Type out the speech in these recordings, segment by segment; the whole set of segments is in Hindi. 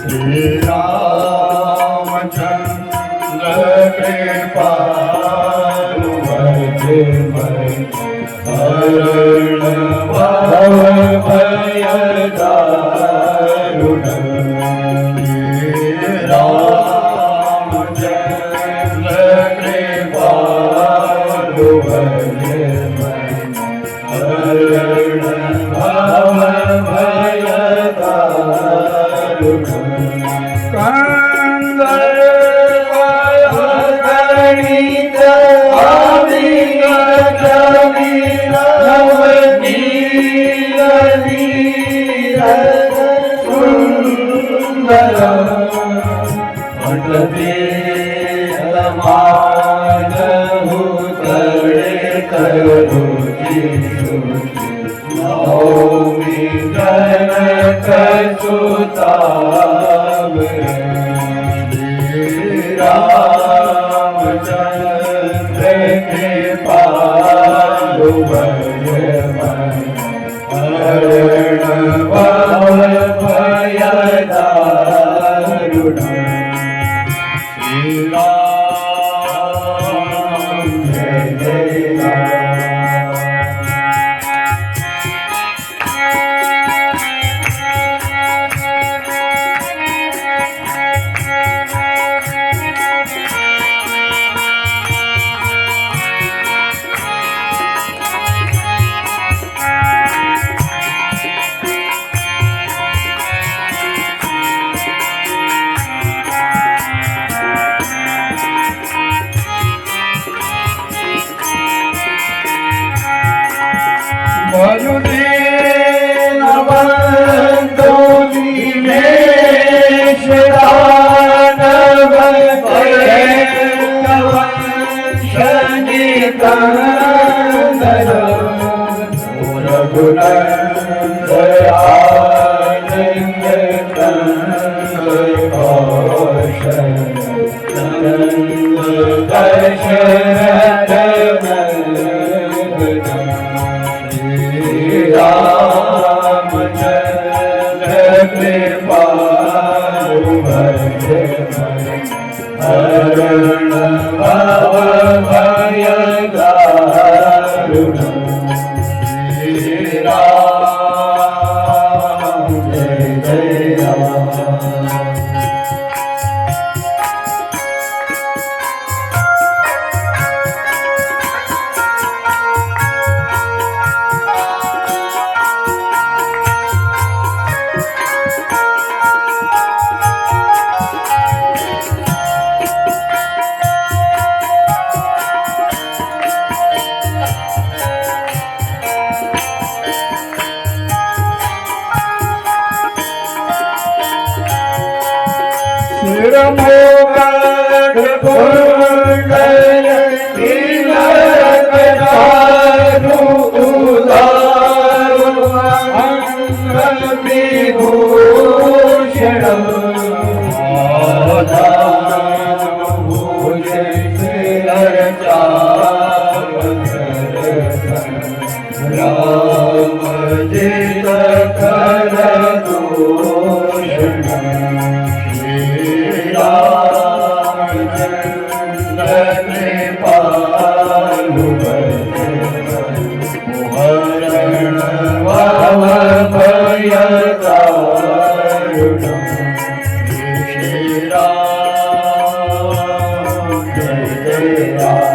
श्री रामचंद्र कृपालु भजे हरण भव भय दारुण। रामचंद्र कृपालु भजे हरण भव भय दारुण। गणित अविगत सुंदर मानहु तड़े तरुचि नौमी जनक सुताव। रामचंद्र कृपालु भजे हरण भव भय दारुण। श्री राम जय जय राम। हरण भव भय दारुण। श्री राम जय जय राम। सिरमोगढ़ कुंडल तिलक दारु उदारु अंग विभूषण। भूषे सिर राम जित कर दूषण। रामचंद्र कृपालु भजे हरण भव भय दारुण। श्री राम जय जय राम।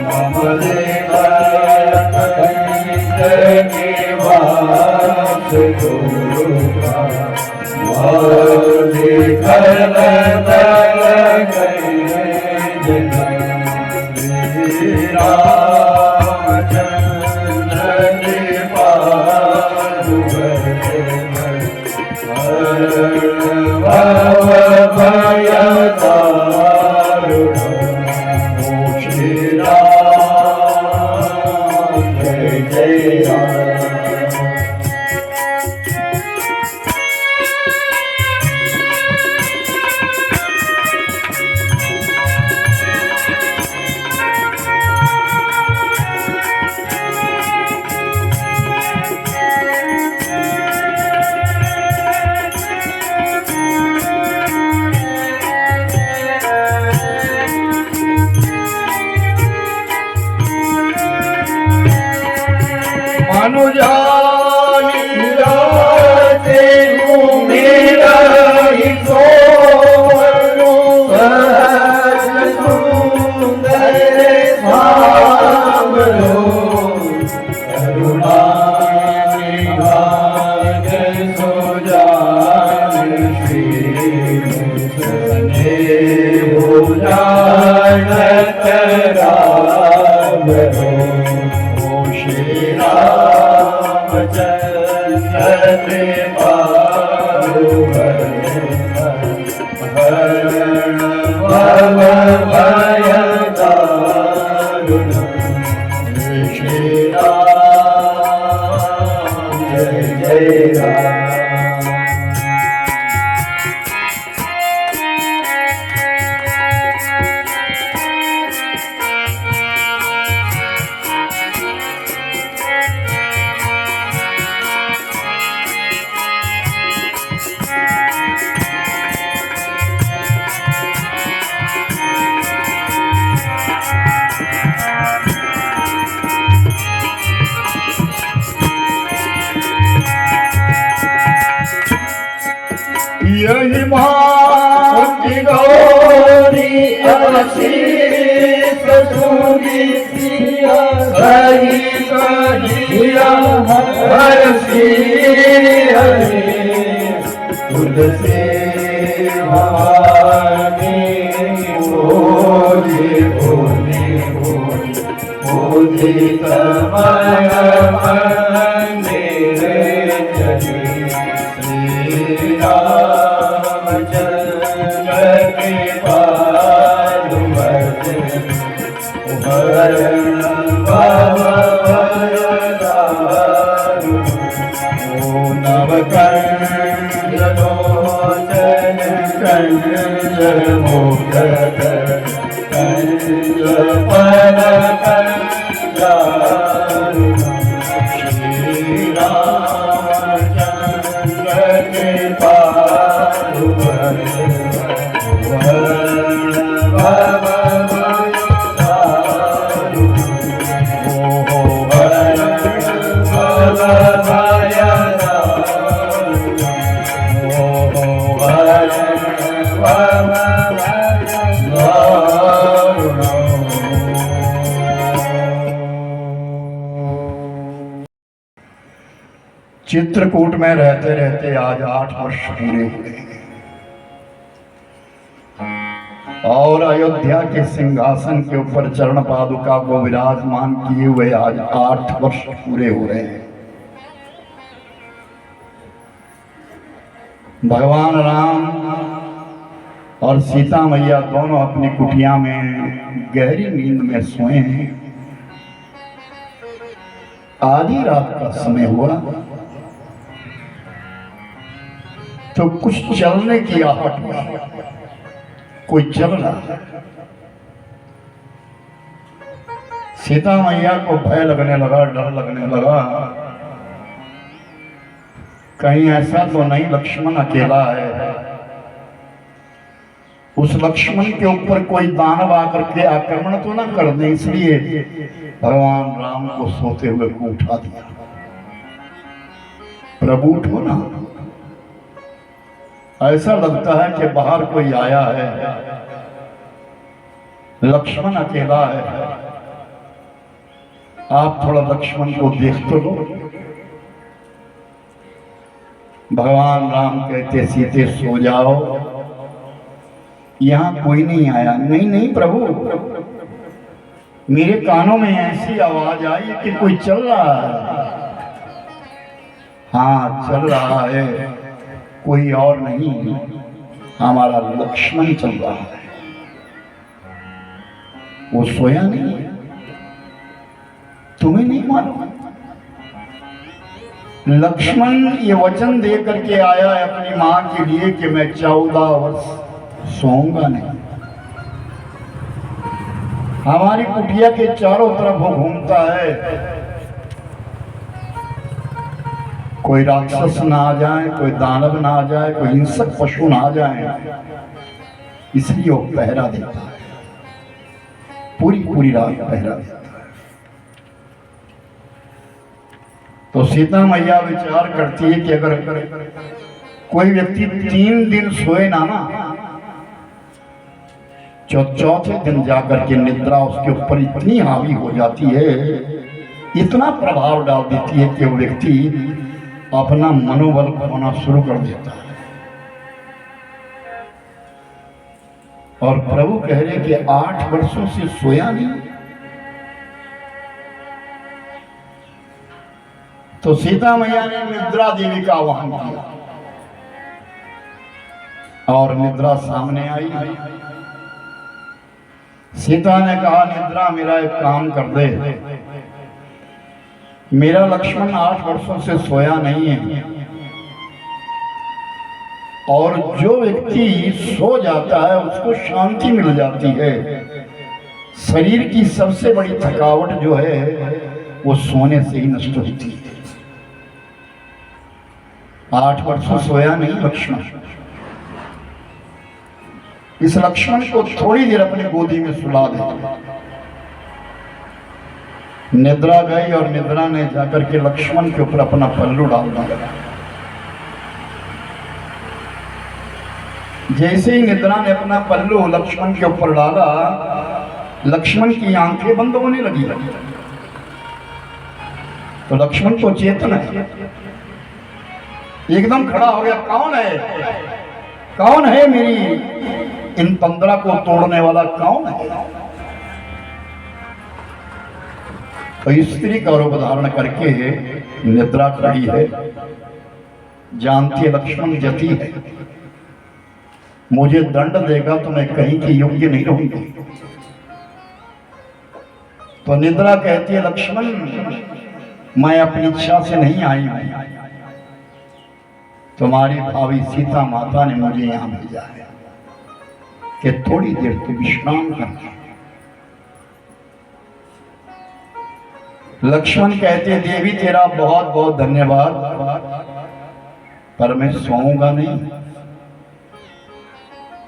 मम देव यही माँ गौरी अवशीष सूरी कही कहिया हर तुलसी भवानी बोली बोली बोली बोली तमय मंदिर चली श्री रामचंद्र के पालुमत भरण भव भयदारु ओ नवकंज लोचन कंज मोदक कंज पर कंजारु श्री रामचंद्र के पालुमत भरण भव भयदारु ओ भरण भव चित्रकूट में रहते रहते आज 8 वर्ष पूरे हुए और अयोध्या के सिंहासन के ऊपर चरण पादुका को विराजमान किए हुए आज 8 वर्ष पूरे हो रहे हैं। भगवान राम और सीता मैया दोनों अपनी कुटिया में गहरी नींद में सोए हैं। आधी रात का समय हुआ तो कुछ चलने की आहट हुई, कोई चल रहा। सीता मैया को भय लगने लगा, डर लगने लगा, कहीं ऐसा तो नहीं लक्ष्मण अकेला है, उस लक्ष्मण के ऊपर कोई दानव आकर के आक्रमण तो ना कर दे। इसलिए भगवान राम को सोते हुए को उठा दिया। प्रभु उठो ना, ऐसा लगता है कि बाहर कोई आया है, लक्ष्मण अकेला है, आप थोड़ा लक्ष्मण को देख तो लो। भगवान राम कहते सीते सो जाओ, यहाँ कोई नहीं आया। नहीं नहीं प्रभु, मेरे कानों में ऐसी आवाज आई कि कोई चल रहा है। हाँ चल रहा है, कोई और नहीं, हमारा लक्ष्मण चल रहा है। वो सोया नहीं है, तुम्हें नहीं मालूम? लक्ष्मण ये वचन दे करके आया है अपनी मां के लिए कि मैं 14 वर्ष सोऊंगा नहीं। हमारी कुटिया के चारों तरफ वो घूमता है, कोई राक्षस ना आ जाए, कोई दानव ना आ जाए, कोई हिंसक पशु ना आ जाए, इसलिए वो पहरा देता है, पूरी पूरी रात पहरा देता है। तो सीता मैया विचार करती है कि अगर कोई व्यक्ति 3 दिन सोए ना, चौथे दिन जाकर के निद्रा उसके ऊपर इतनी हावी हो जाती है, इतना प्रभाव डाल देती है कि वो व्यक्ति अपना मनोबल खोना शुरू कर देता है। और प्रभु कह रहे कि 8 वर्षों से सोया नहीं। तो सीता मैया ने निद्रा देवी का आह्वान किया और निद्रा सामने आई। सीता ने कहा, निद्रा मेरा एक काम कर दे, मेरा लक्ष्मण 8 वर्षों से सोया नहीं है, और जो व्यक्ति सो जाता है उसको शांति मिल जाती है। शरीर की सबसे बड़ी थकावट जो है वो सोने से ही नष्ट होती है। 8 वर्षों सोया नहीं लक्ष्मण, इस लक्ष्मण को थोड़ी देर अपनी गोदी में सुला दे। निद्रा गई और निद्रा ने जाकर के लक्ष्मण के ऊपर अपना पल्लू डाल दिया। जैसे ही निद्रा ने अपना पल्लू लक्ष्मण के ऊपर डाला, लक्ष्मण की आंखें बंद होने लगी। तो लक्ष्मण को चेतन है, एकदम खड़ा हो गया। कौन है, कौन है मेरी इन 15 को तोड़ने वाला, कौन है? तो स्त्री का रूप धारण करके निद्रा खड़ी है, जानती है लक्ष्मण जती है, मुझे दंड देगा तो मैं कहीं की योग्य नहीं रहूंगी। तो निद्रा कहती है, लक्ष्मण मैं अपनी इच्छा से नहीं आई हूं, तुम्हारी भाभी सीता माता ने मुझे यहां भेजा है कि थोड़ी देर तू विश्राम कर। लक्ष्मण कहते, देवी तेरा बहुत बहुत धन्यवाद, पर मैं सोऊंगा नहीं।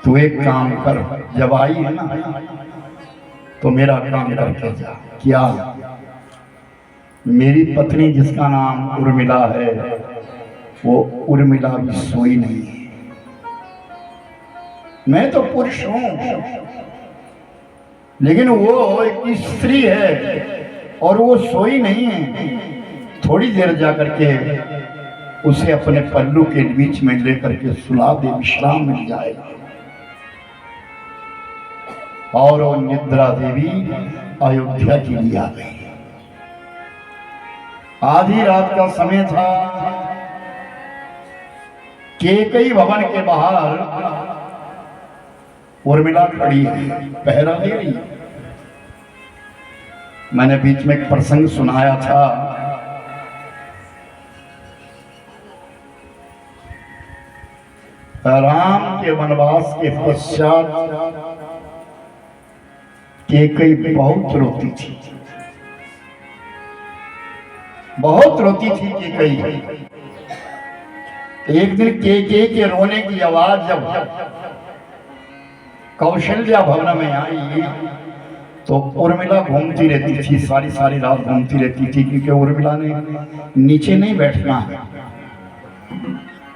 तू एक काम कर, जब आई है ना तो मेरा काम करके जा। क्या? मेरी पत्नी जिसका नाम उर्मिला है, वो उर्मिला भी सोई नहीं है। मैं तो पुरुष हूं, लेकिन वो एक स्त्री है और वो सोई नहीं है। थोड़ी देर जाकर के उसे अपने पल्लू के बीच में लेकर के सुला दे, विश्राम मिल जाएगा। और वो निद्रा देवी अयोध्या के लिए आ गई। आधी रात का समय था। केकई भवन के बाहर उर्मिला खड़ी है, पहरा दे रही है। मैंने बीच में एक प्रसंग सुनाया था, राम के वनवास के पश्चात केकई बहुत रोती थी, बहुत रोती थी केकई। एक दिन केकई के रोने की आवाज जब कौशल्या भवन में आई तो उर्मिला घूमती रहती थी, सारी सारी रात घूमती रहती थी, क्योंकि उर्मिला ने नीचे नहीं बैठना है।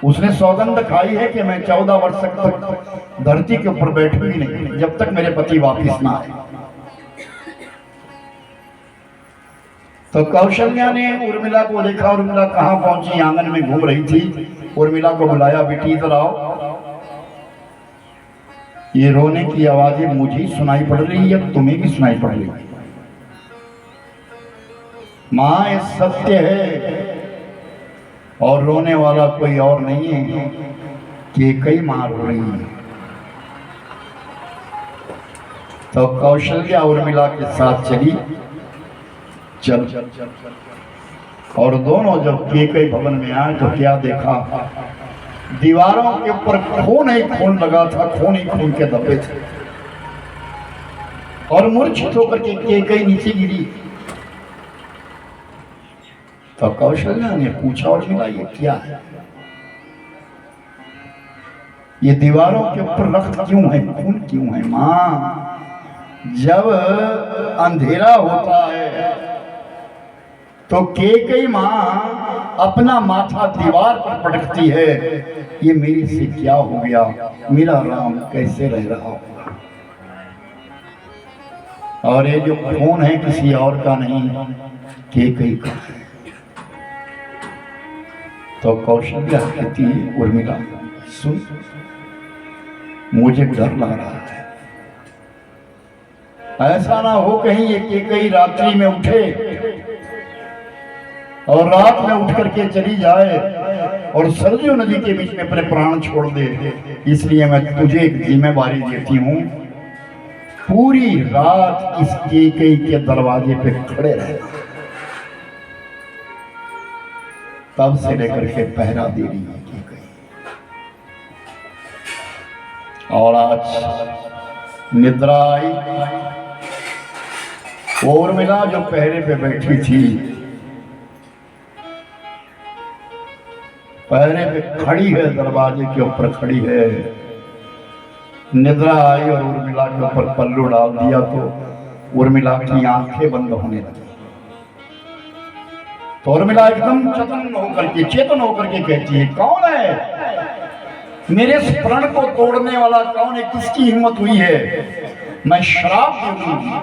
उसने सौगंध खाई है कि मैं 14 वर्ष तक धरती के ऊपर बैठूंगी नहीं जब तक मेरे पति वापिस ना आए। तो कौशल्या ने उर्मिला को देखा। उर्मिला कहाँ पहुंची? आंगन में घूम रही थी। उर्मिला को बुलाया, बेटी इधर आओ। ये रोने की आवाजें मुझे सुनाई पड़ रही है, तुम्हें भी सुनाई पड़ रही है। मां, ये सत्य है और रोने वाला कोई और नहीं है कि कई मां रो रही है। तो कौशल्या उर्मिला के साथ चली। चल और दोनों जब केकई भवन में आए तो क्या देखा? दीवारों के ऊपर खून ही खून लगा था, खून ही खून के धब्बे थे और मूर्छित होकर के केकई नीचे गिरी। तो कौशल्या ने पूछा, उर्मिला ये क्या है? ये दीवारों के ऊपर रक्त क्यों है, खून क्यों है? मां, जब अंधेरा होता है तो केकई मां अपना माथा दीवार पर पटकती है, ये मेरे से क्या हो गया, मेरा राम कैसे रह रहा होगा। और ये जो खून है किसी और का नहीं, केकई का है। तो कौशल्या कहती है, उर्मिला सुन, मुझे डर लग रहा है। ऐसा ना हो कहीं ये केकई रात्रि में उठे और रात में उठ करके चली जाए और सरजू नदी के बीच में अपने प्राण छोड़ दे। इसलिए मैं तुझे एक जिम्मेवारी देती हूं, पूरी रात इस केकई के दरवाजे पे खड़े रहे। तब से लेकर के पहरा दे रही है केकई। और आज निद्रा आई। उर्मिला जो पहरे पे बैठी थी, पहरे पे खड़ी है, दरवाजे के ऊपर खड़ी है। निद्रा आई और उर्मिला के ऊपर पल्लू डाल दिया तो उर्मिला की आंखें बंद होने लगी। तो उर्मिला एकदम चेतन होकर के कहती है, कौन है? मेरे इस प्रण को तोड़ने वाला कौन है? किसकी हिम्मत हुई है? मैं श्राप दूंगी।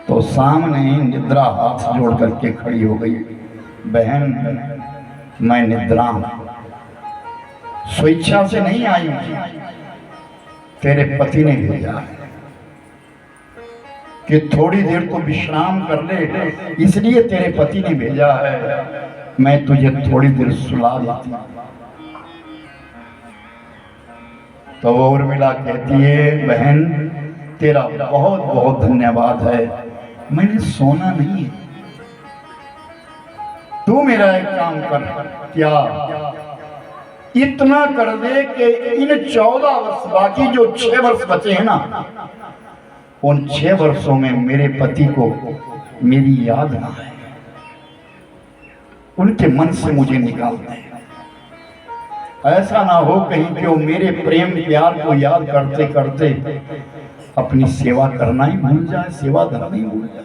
तो सामने निद्रा हाथ जोड़ करके खड़ी हो गई। बहन, मैं निद्रा हूं, स्वेच्छा से नहीं आई हूं, तेरे पति ने भेजा है कि थोड़ी देर तो विश्राम कर ले, इसलिए तेरे पति ने भेजा है। मैं तुझे थोड़ी देर सुला देती। तो उर्मिला कहती है, बहन तेरा बहुत बहुत धन्यवाद है, मैंने सोना नहीं है। तू मेरा एक काम कर, क्या इतना कर दे कि इन 14 वर्ष, बाकी जो 6 वर्ष बचे हैं ना, उन 6 वर्षों में मेरे पति को मेरी याद ना आए, उनके मन से मुझे निकाल दे। ऐसा ना हो कहीं कि वो मेरे प्रेम प्यार को याद करते करते अपनी सेवा करना ही भूल जाए, सेवा धरना ही भूल जाए।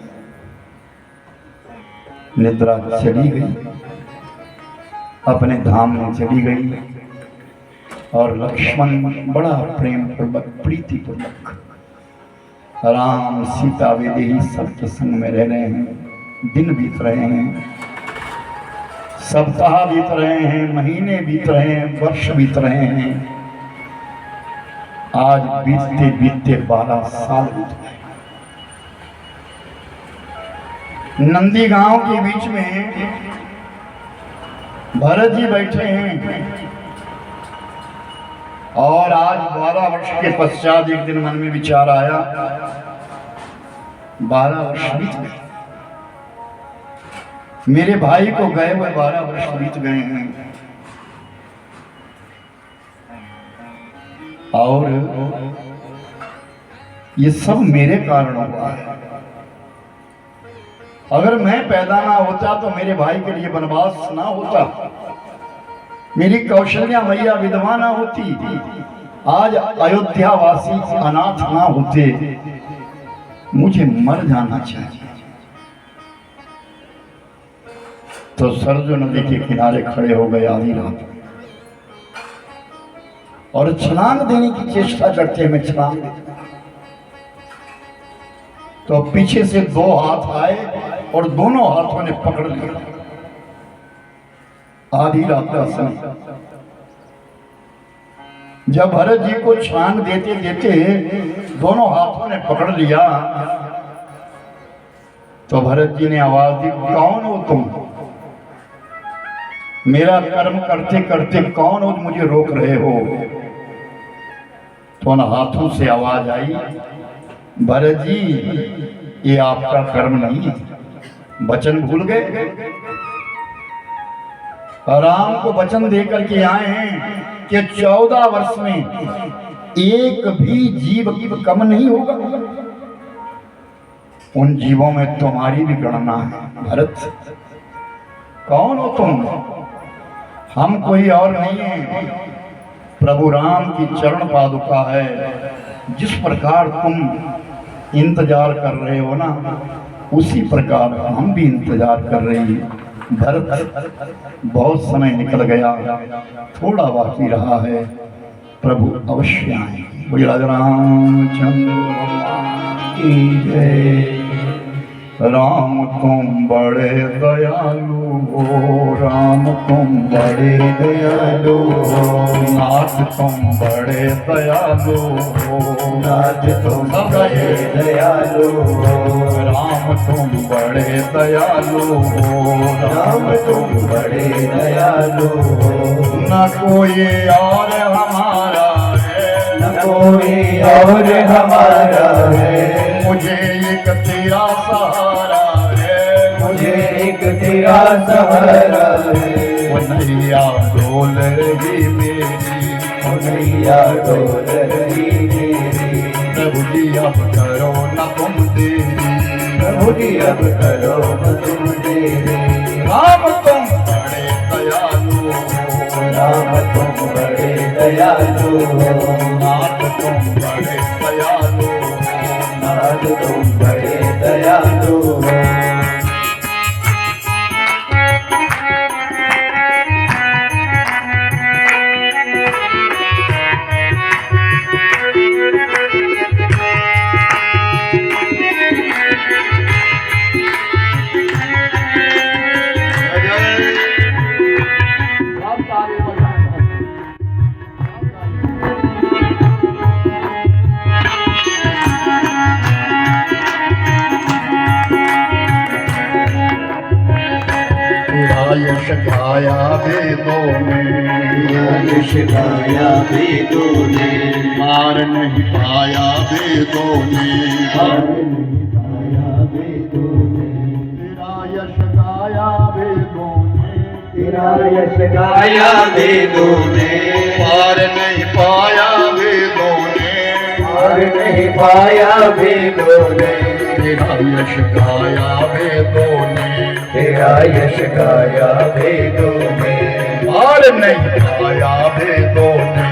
निद्रा चली गई, अपने धाम में चली गई और लक्ष्मण बड़ा प्रेम पूर्वक, प्रीति पूर्वक राम सीता वैदेही सबके संग में रह रहे हैं। दिन बीत रहे हैं, सप्ताह बीत रहे हैं, महीने बीत रहे हैं, वर्ष बीत रहे हैं। आज बीतते बीतते 12 साल बीत गए। नंदी गांव के बीच में भरत जी बैठे हैं और आज 12 वर्ष के पश्चात एक दिन मन में विचार आया, 12 वर्ष बीत गए, मेरे भाई को गए हुए 12 वर्ष बीत गए हैं और ये सब मेरे कारण हुआ है। अगर मैं पैदा ना होता तो मेरे भाई के लिए वनवास ना होता, मेरी कौशल्या मैया विधवा ना होती, आज अयोध्या वासी अनाथ ना होते, मुझे मर जाना चाहिए। तो सरजू नदी के किनारे खड़े हो गए आधी रात और छलांग देने की चेष्टा करते हैं। मैं छलांग तो पीछे से दो हाथ आए और दोनों हाथों ने पकड़ लिया। आधी रात का समय, जब भरत जी को छांग देते देते दोनों हाथों ने पकड़ लिया, तो भरत जी ने आवाज दी, कौन हो तुम? मेरा कर्म करते करते कौन हो मुझे रोक रहे हो? तो उन हाथों से आवाज आई, भरत जी ये आपका कर्म नहीं है, वचन भूल गए। राम को वचन देकर के आए हैं कि 14 वर्ष में एक भी जीव कम नहीं होगा। उन जीवों में तुम्हारी भी गणना है। भरत कौन हो तुम? हम कोई और नहीं है, प्रभु राम की चरण पादुका है। जिस प्रकार तुम इंतजार कर रहे हो ना, उसी प्रकार हम भी इंतजार कर रहे हैं। भरत बहुत समय निकल गया, थोड़ा बाकी रहा है, प्रभु अवश्य आए। बोलिए राजा रामचंद्र की जय। राम तुम बड़े दयालु हो, राम तुम बड़े दयालु हो, नाथ तुम बड़े दयालु हो, नाथ तुम बड़े दयालु हो, राम तुम बड़े दयालु हो, राम तुम बड़े दयालु हो। न कोई और हमारा है, न कोई और हमारा है, मुझे एक तेरा सहारा है, मुझे एक तेरा सहारा है। वो नैया डोल रही मेरी, वो नैया डोल रही मेरी, प्रभु जी अब करो न तुम देरी, प्रभु जी अब करो न तुम देरी। राम तुम बड़े दयालु हो, राम तुम बड़े दयालु हो, नाथ तुम बड़े दयालु हो, नाथ तुम बड़े दयालु हो। यश गाया वेदों ने, यश गाया वेदों ने, मार नहीं पाया वेदों ने, मार नहीं पाया वेदों ने। तेरा यश गाया वेदों ने, तेरा यश गाया वेदों ने, मार नहीं पाया वेदों ने, मार नहीं पाया वेदों ने। तेरा यश गाया वेदों ने, तेरा यश गाया वेदों ने, और नहीं पाया वेदों ने,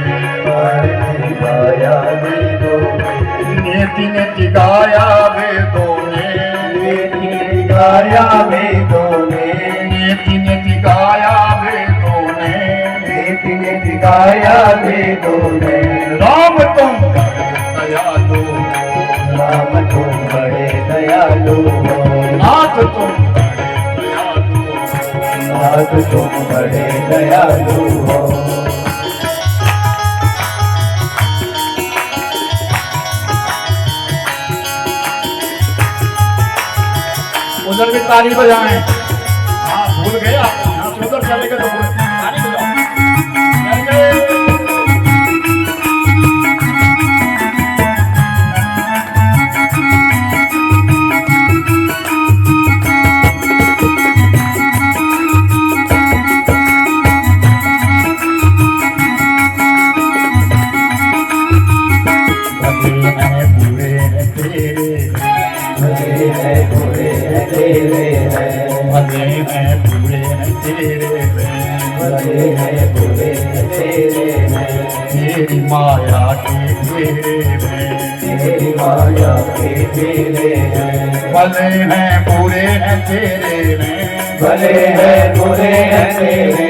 और नहीं पाया वेदों ने। नीति नीति गाया वेदों ने, नीति नीति गाया वेदों ने, नीति नीति गाया वेदों ने, नीति नीति गाया वेदों ने। राम तुम बड़े दयालु हो, राम तुम बड़े दयालु हो, नाथ तुम नाथ तुम बड़े दयालु हो। उधर भी ताली बजाएं। हाँ भूल गए आप, यहाँ से उधर चले गए तो ताली बजाओ। तेरी माया के घेरे में, तेरी माया के घेरे में, भले हैं बुरे हैं तेरे में, भले हैं बुरे हैं तेरे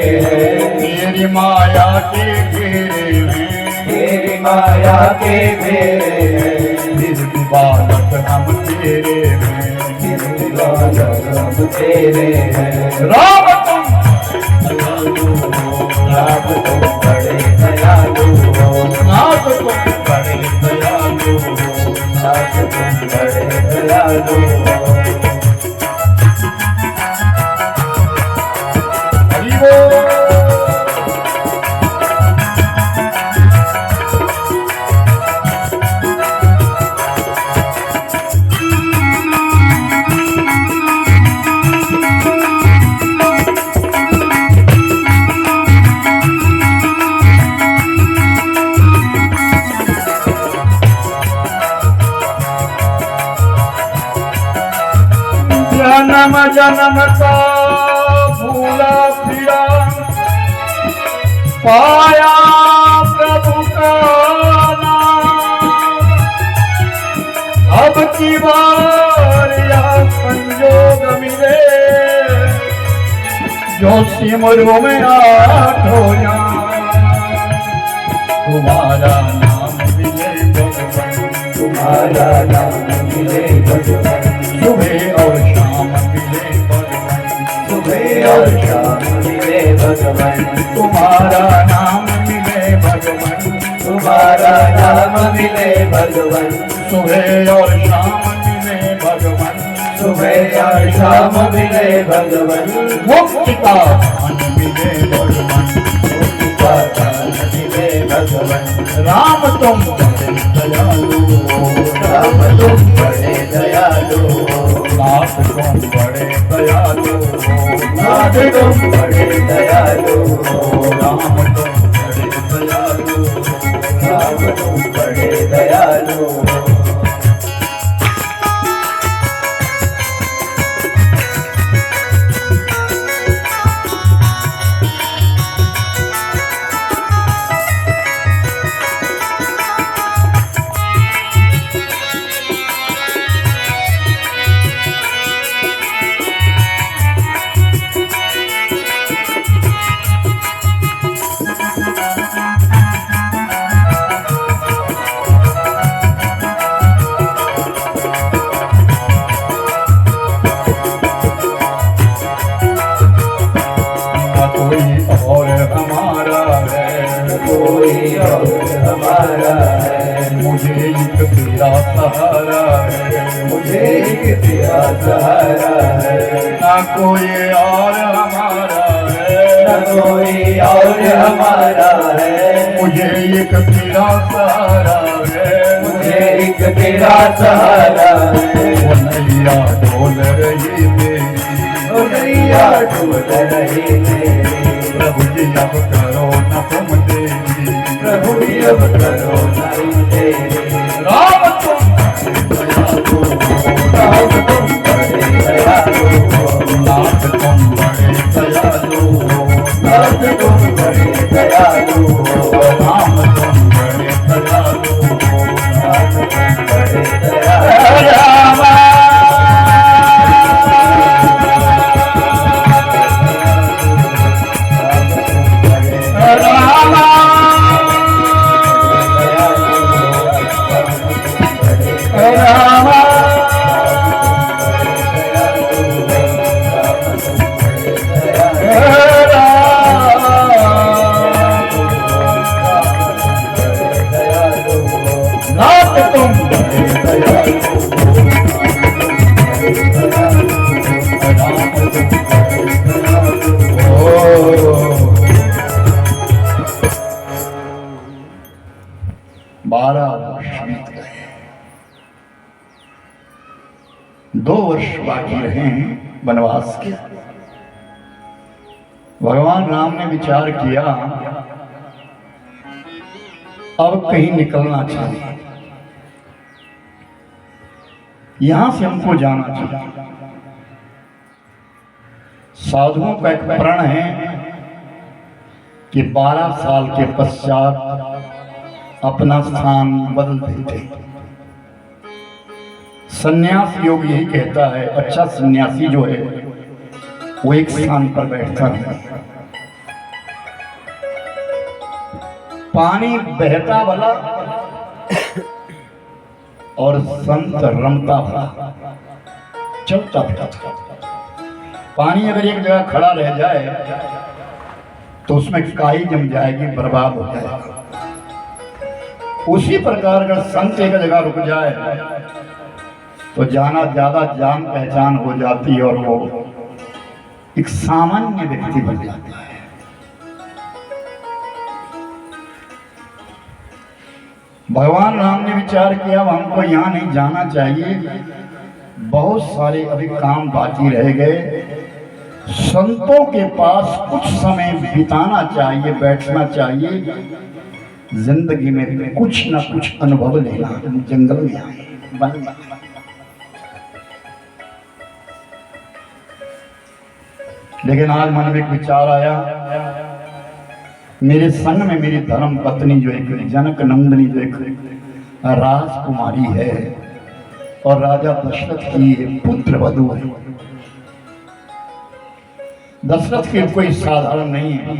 में। तेरी माया के घेरे में, तेरी माया के घेरे में, फिर भी बालक हम तेरे सब तेरे हैं। राम तुम नाथ तुम बड़े दयालु हो, नाथ तुम बड़े दयालु हो, नाथ तुम बड़े दयालु हो। हरि बोल। जन्म जन्म का भूला फिरा पाया प्रभु का नाम। अब की बार यह संयोग मिले जो सिमरू में आठो तुम्हारा नाम मिले भगवान, तुम्हारा नाम मिले भगवान, सुबह और शाम मिले भगवान, सुबह और शाम मिले भगवान, तुम्हारा नाम मिले भगवान, तुम्हारा नाम मिले भगवान, सुबह और शाम मिले भगवान, सुबह और शाम मिले भगवान, मुक्ति का धन मिले भगवान, मुक्ति का दान मिले भगवान। राम तुम बड़े दयालु हो, राम तुम बड़े दयालु हो, नाथ तुम बड़े दयालु हो, नाथ तुम बड़े दयालु हो, राम तुम बड़े दयालु हो, राम तुम बड़े दयालु हो। कोई और हमारा है, कोई और हमारा है, मुझे एक तेरा सहारा है, मुझे एक तेरा सहारा है। ना कोई और हमारा है, न कोई और हमारा है, मुझे एक तेरा सहारा है, मुझे एक तेरा सहारा है। वो नैया डोल रही मेरी, ओ नैया डूब रही मेरी, प्रभु जी अब करो न तुम देरी, प्रभु जी अब करो न तुम तेरी। राम तुम दयालु हो, राम तुम बड़े दयालु हो, नाथ तुम बड़े दयालु हो, नाथ तुम बड़े दयालु हो, राम तुम बड़े दयालु हो, नाथ तुम बड़े दयालु हो। राम बाकी रहे हैं वनवास के। भगवान राम ने विचार किया अब कहीं निकलना चाहिए, यहां से हमको जाना चाहिए। साधुओं का एक प्रण है कि 12 साल के पश्चात अपना स्थान बदल देते। सन्यास योग यही कहता है, अच्छा सन्यासी जो है वो एक स्थान पर बैठता है, पानी बहता भला और संत रमता भला। चलता था। पानी अगर एक जगह खड़ा रह जाए तो उसमें काई जम जाएगी, बर्बाद हो जाएगा। उसी प्रकार अगर संत एक जगह रुक जाए तो जाना ज्यादा जान पहचान हो जाती है और वो एक सामान्य व्यक्ति बन जाता है। भगवान राम ने विचार किया हमको यहाँ नहीं जाना चाहिए, बहुत सारे अभी काम बाकी रह गए, संतों के पास कुछ समय बिताना चाहिए, बैठना चाहिए, जिंदगी में कुछ ना कुछ अनुभव लेना। जंगल में आए, वन में। लेकिन आज मन में एक विचार आया, मेरे संग में मेरी धर्म पत्नी जो एक जनक नंदिनी जो एक राजकुमारी है और राजा दशरथ की पुत्र वधू है। दशरथ के कोई साधारण नहीं है,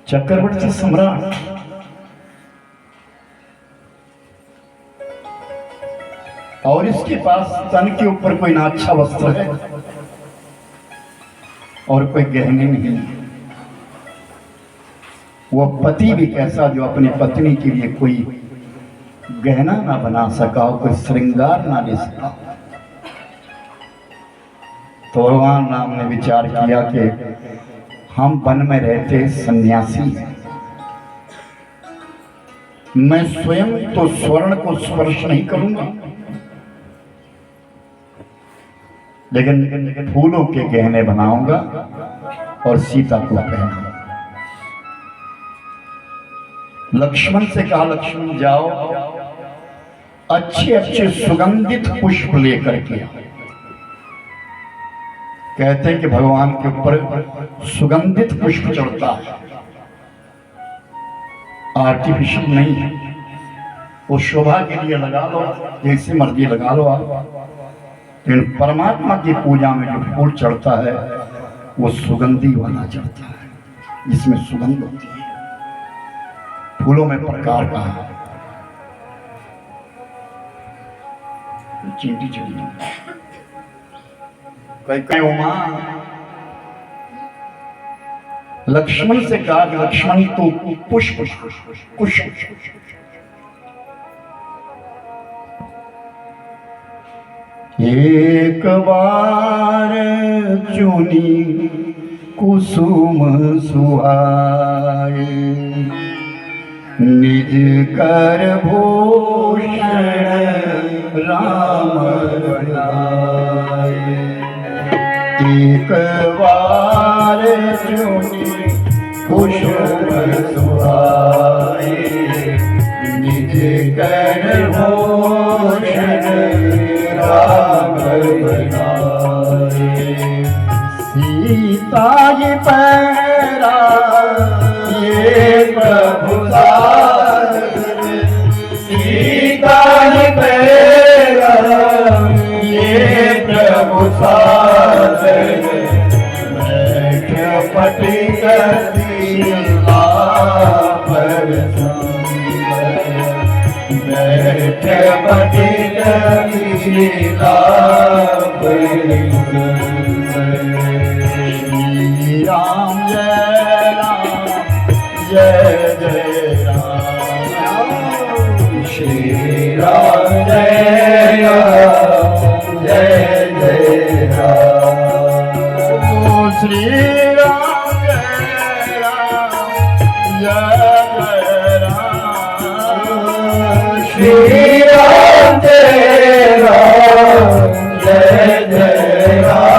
चक्रवर्ती सम्राट। और इसके पास तन के ऊपर कोई ना अच्छा वस्त्र है और कोई गहने नहीं। वो पति भी कैसा जो अपनी पत्नी के लिए कोई गहना ना बना सका हो, कोई श्रृंगार ना ले सका। तो भगवान राम ने विचार किया कि हम वन में रहते सन्यासी हैं, मैं स्वयं तो स्वर्ण को स्पर्श नहीं करूंगा, लेकिन फूलों के गहने बनाऊंगा और सीता को पहनाऊंगा। लक्ष्मण से कहा, लक्ष्मण जाओ अच्छे अच्छे सुगंधित पुष्प लेकर के। कहते हैं कि भगवान के ऊपर सुगंधित पुष्प चढ़ता है, आर्टिफिशियल नहीं है। वो शोभा के लिए लगा लो, जैसे मर्जी लगा लो आप, लेकिन परमात्मा की पूजा में जो फूल चढ़ता है वो सुगंधी वाला चढ़ता है, जिसमें सुगंध होती है। फूलों में प्रकार का चींटी चढ़ी कई उमा। लक्ष्मण से कहा कि लक्ष्मण तो पुष्प कुश एक बार चुनी कुसुम सुहाए, निज कर भूषण राम बनाए। एक बार चुनी कुसुम सुहाए, निज कर भूषण राम बनाए। सीता जी पैरा ये प्रभु सीता जी पैरा ये प्रभु बैठ पटी करती बैठ पटी करती राम जय राम जय जय राम, श्री राम जय राम जय जय राम, श्री राम जय राम जय जय राम, श्री राम जय राम जय जय राम।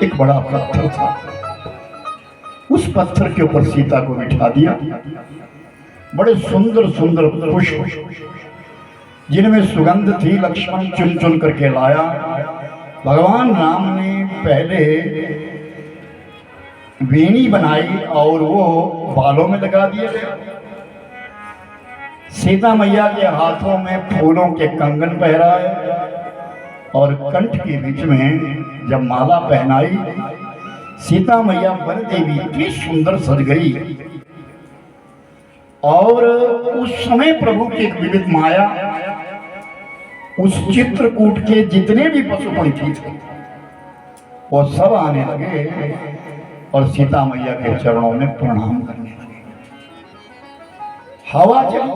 एक बड़ा पत्थर था, उस पत्थर के ऊपर सीता को बिठा दिया। बड़े सुंदर सुंदर पुष्प जिनमें सुगंध थी लक्ष्मण चुन चुन करके लाया। भगवान राम ने पहले वेणी बनाई और वो बालों में लगा दिए। सीता मैया के हाथों में फूलों के कंगन पहराए और कंठ के बीच में जब माला पहनाई, सीता मैया वन देवी इतनी सुंदर सज गई। और उस समय प्रभु की एक विविध माया, उस चित्रकूट के जितने भी पशु पंखी थे वो सब आने लगे और सीता मैया के चरणों में प्रणाम करने लगे। हवा चली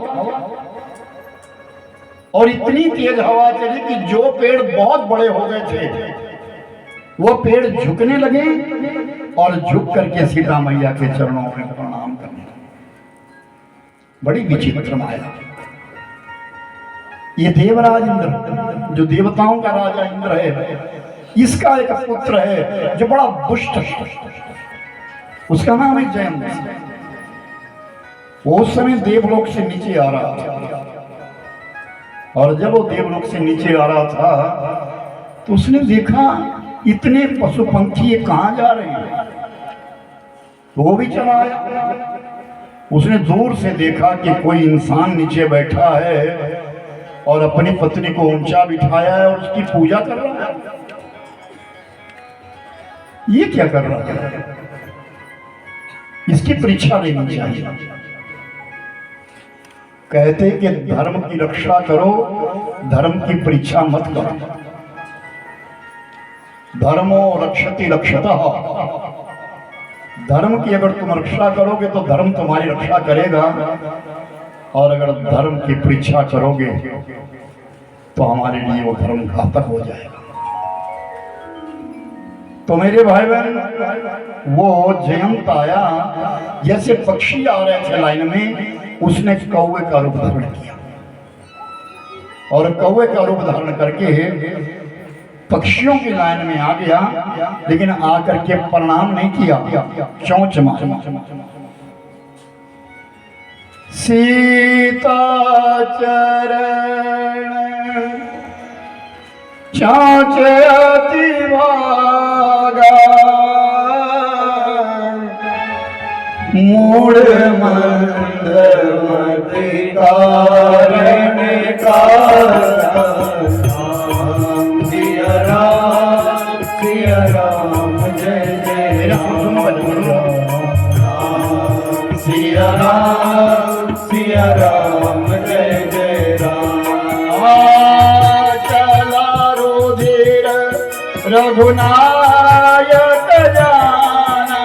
और इतनी तेज हवा चली कि जो पेड़ बहुत बड़े हो गए थे वो पेड़ झुकने लगे और झुक करके सीता मैया के चरणों में प्रणाम करने लगे। बड़ी विचित्र माया। ये देवराज इंद्र, जो देवताओं का राजा इंद्र है, इसका एक पुत्र है जो बड़ा दुष्ट है, उसका नाम है जयंत। वो उस समय देवलोक से नीचे आ रहा था और जब वो देवलोक से नीचे आ रहा था तो उसने देखा इतने पशु पंखी ये कहां जा रहे हैं, तो वो भी चला आया। उसने दूर से देखा कि कोई इंसान नीचे बैठा है और अपनी पत्नी को ऊंचा बिठाया है और उसकी पूजा कर रहा है। ये क्या कर रहा है? इसकी परीक्षा लेनी चाहिए। कहते कि धर्म की रक्षा करो, धर्म की परीक्षा मत करो। धर्मो रक्षति रक्षतः। धर्म की अगर तुम रक्षा करोगे तो धर्म तुम्हारी रक्षा करेगा, और अगर धर्म की परीक्षा करोगे तो हमारे लिए वो धर्म घातक हो जाएगा। तो मेरे भाई बहन, वो जयंत आया, जैसे पक्षी आ रहे थे लाइन में, उसने कौवे का रूप धारण किया और कौवे का रूप धारण करके पक्षियों की लाइन में आ गया, लेकिन आकर के प्रणाम नहीं किया, चोंच मारा। सीता चरण चोंच अति भागा, मूढ़ मंद मति कारण का राम जय जय मेरा सिया राम जय जय राम। चला रुधिर रघुनायक जाना,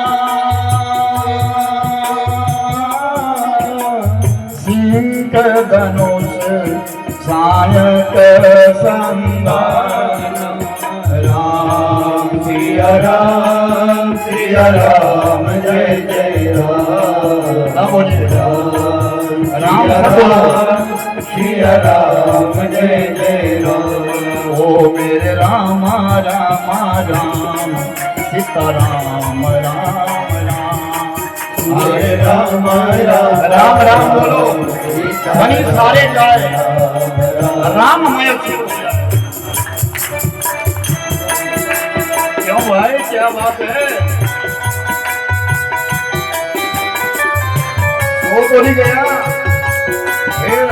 सिंह धनुष सायक संधान। सिया राम जय जय राम। राम सिया राम जय जय राम। ओ मेरे राम राम राम, सीता राम राम राम। हरे राम राम राम राम बोलो, बनी सारे गाय राममय। क्यों भाई, क्या बात है? वो तो नहीं गया फिर।